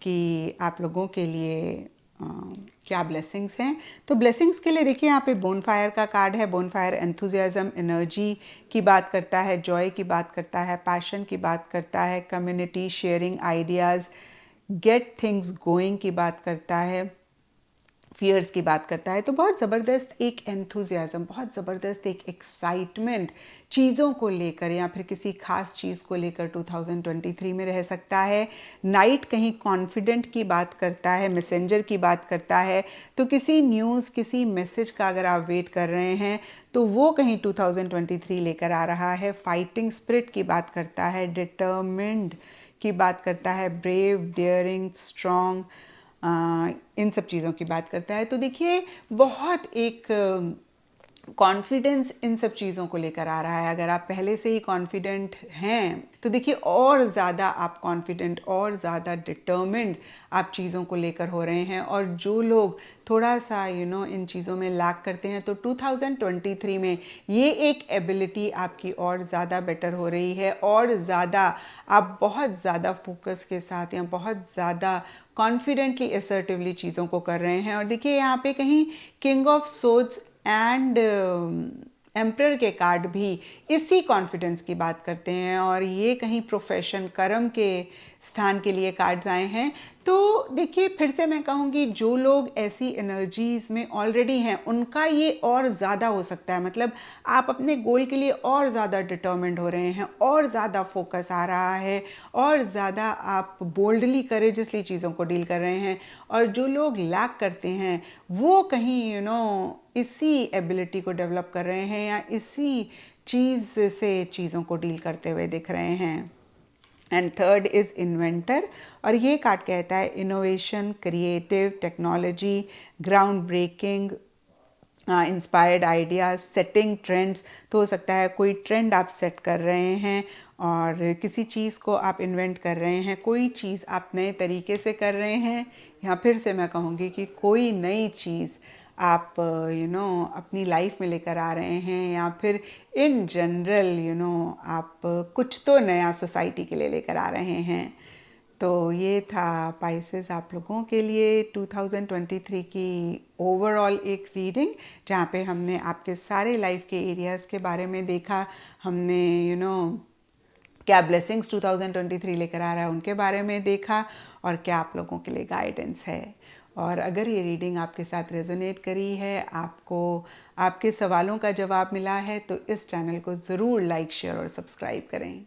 कि आप लोगों के लिए क्या ब्लेसिंग्स हैं। तो ब्लेसिंग्स के लिए देखिए यहाँ पे बोनफायर का कार्ड है। बोनफायर एंथुजियाज्म, एनर्जी की बात करता है, जॉय की बात करता है, पैशन की बात करता है, community, sharing ideas, get things going की बात करता है, फियर्स की बात करता है। तो बहुत ज़बरदस्त एक एंथुजियाज्म, बहुत ज़बरदस्त एक एक्साइटमेंट चीज़ों को लेकर या फिर किसी खास चीज़ को लेकर 2023 में रह सकता है। नाइट कहीं कॉन्फिडेंट की बात करता है, मैसेंजर की बात करता है। तो किसी न्यूज़, किसी मैसेज का अगर आप वेट कर रहे हैं तो वो कहीं 2023 लेकर आ रहा है। फाइटिंग स्पिरिट की बात करता है, डिटर्मिन्ड की बात करता है, ब्रेव, डेयरिंग, स्ट्रॉन्ग, इन सब चीज़ों की बात करता है। तो देखिए बहुत एक कॉन्फिडेंस इन सब चीज़ों को लेकर आ रहा है। अगर आप पहले से ही कॉन्फिडेंट हैं तो देखिए और ज़्यादा आप कॉन्फिडेंट और ज़्यादा डिटर्मिन्ड आप चीज़ों को लेकर हो रहे हैं। और जो लोग थोड़ा सा इन चीज़ों में लैक करते हैं तो 2023 में ये एक एबिलिटी आपकी और ज़्यादा बेटर हो रही है, और ज़्यादा आप बहुत ज़्यादा फोकस के साथ या बहुत ज़्यादा कॉन्फिडेंटली असर्टिवली चीज़ों को कर रहे हैं। और देखिए यहाँ पे कहीं king of swords and emperor के कार्ड भी इसी कॉन्फिडेंस की बात करते हैं, और ये कहीं प्रोफेशन, कर्म के स्थान के लिए कार्ड्स आए हैं। तो देखिए फिर से मैं कहूँगी जो लोग ऐसी एनर्जीज़ में ऑलरेडी हैं उनका ये और ज़्यादा हो सकता है। मतलब आप अपने गोल के लिए और ज़्यादा डिटर्मिन्ड हो रहे हैं, और ज़्यादा फोकस आ रहा है, और ज़्यादा आप बोल्डली करेजसली चीज़ों को डील कर रहे हैं। और जो लोग लैक करते हैं वो कहीं इसी एबिलिटी को डेवलप कर रहे हैं या इसी चीज़ से चीज़ों को डील करते हुए दिख रहे हैं। एंड थर्ड इज़ इन्वेंटर, और ये कार्ड कहता है innovation, creative, technology, ground breaking, inspired ideas, setting trends. तो हो सकता है कोई ट्रेंड आप सेट कर रहे हैं और किसी चीज़ को आप इन्वेंट कर रहे हैं, कोई चीज़ आप नए तरीके से कर रहे हैं, या फिर से मैं कहूँगी कि कोई नई चीज़ आप अपनी लाइफ में लेकर आ रहे हैं, या फिर इन जनरल आप कुछ तो नया सोसाइटी के लिए लेकर आ रहे हैं। तो ये था पाइसेस आप लोगों के लिए 2023 की ओवरऑल एक रीडिंग, जहाँ पे हमने आपके सारे लाइफ के एरियाज़ के बारे में देखा। हमने क्या ब्लेसिंग्स 2023 लेकर आ रहा है उनके बारे में देखा, और क्या आप लोगों के लिए गाइडेंस है। और अगर ये रीडिंग आपके साथ रेजोनेट करी है, आपको आपके सवालों का जवाब मिला है, तो इस चैनल को ज़रूर लाइक, शेयर और सब्सक्राइब करें।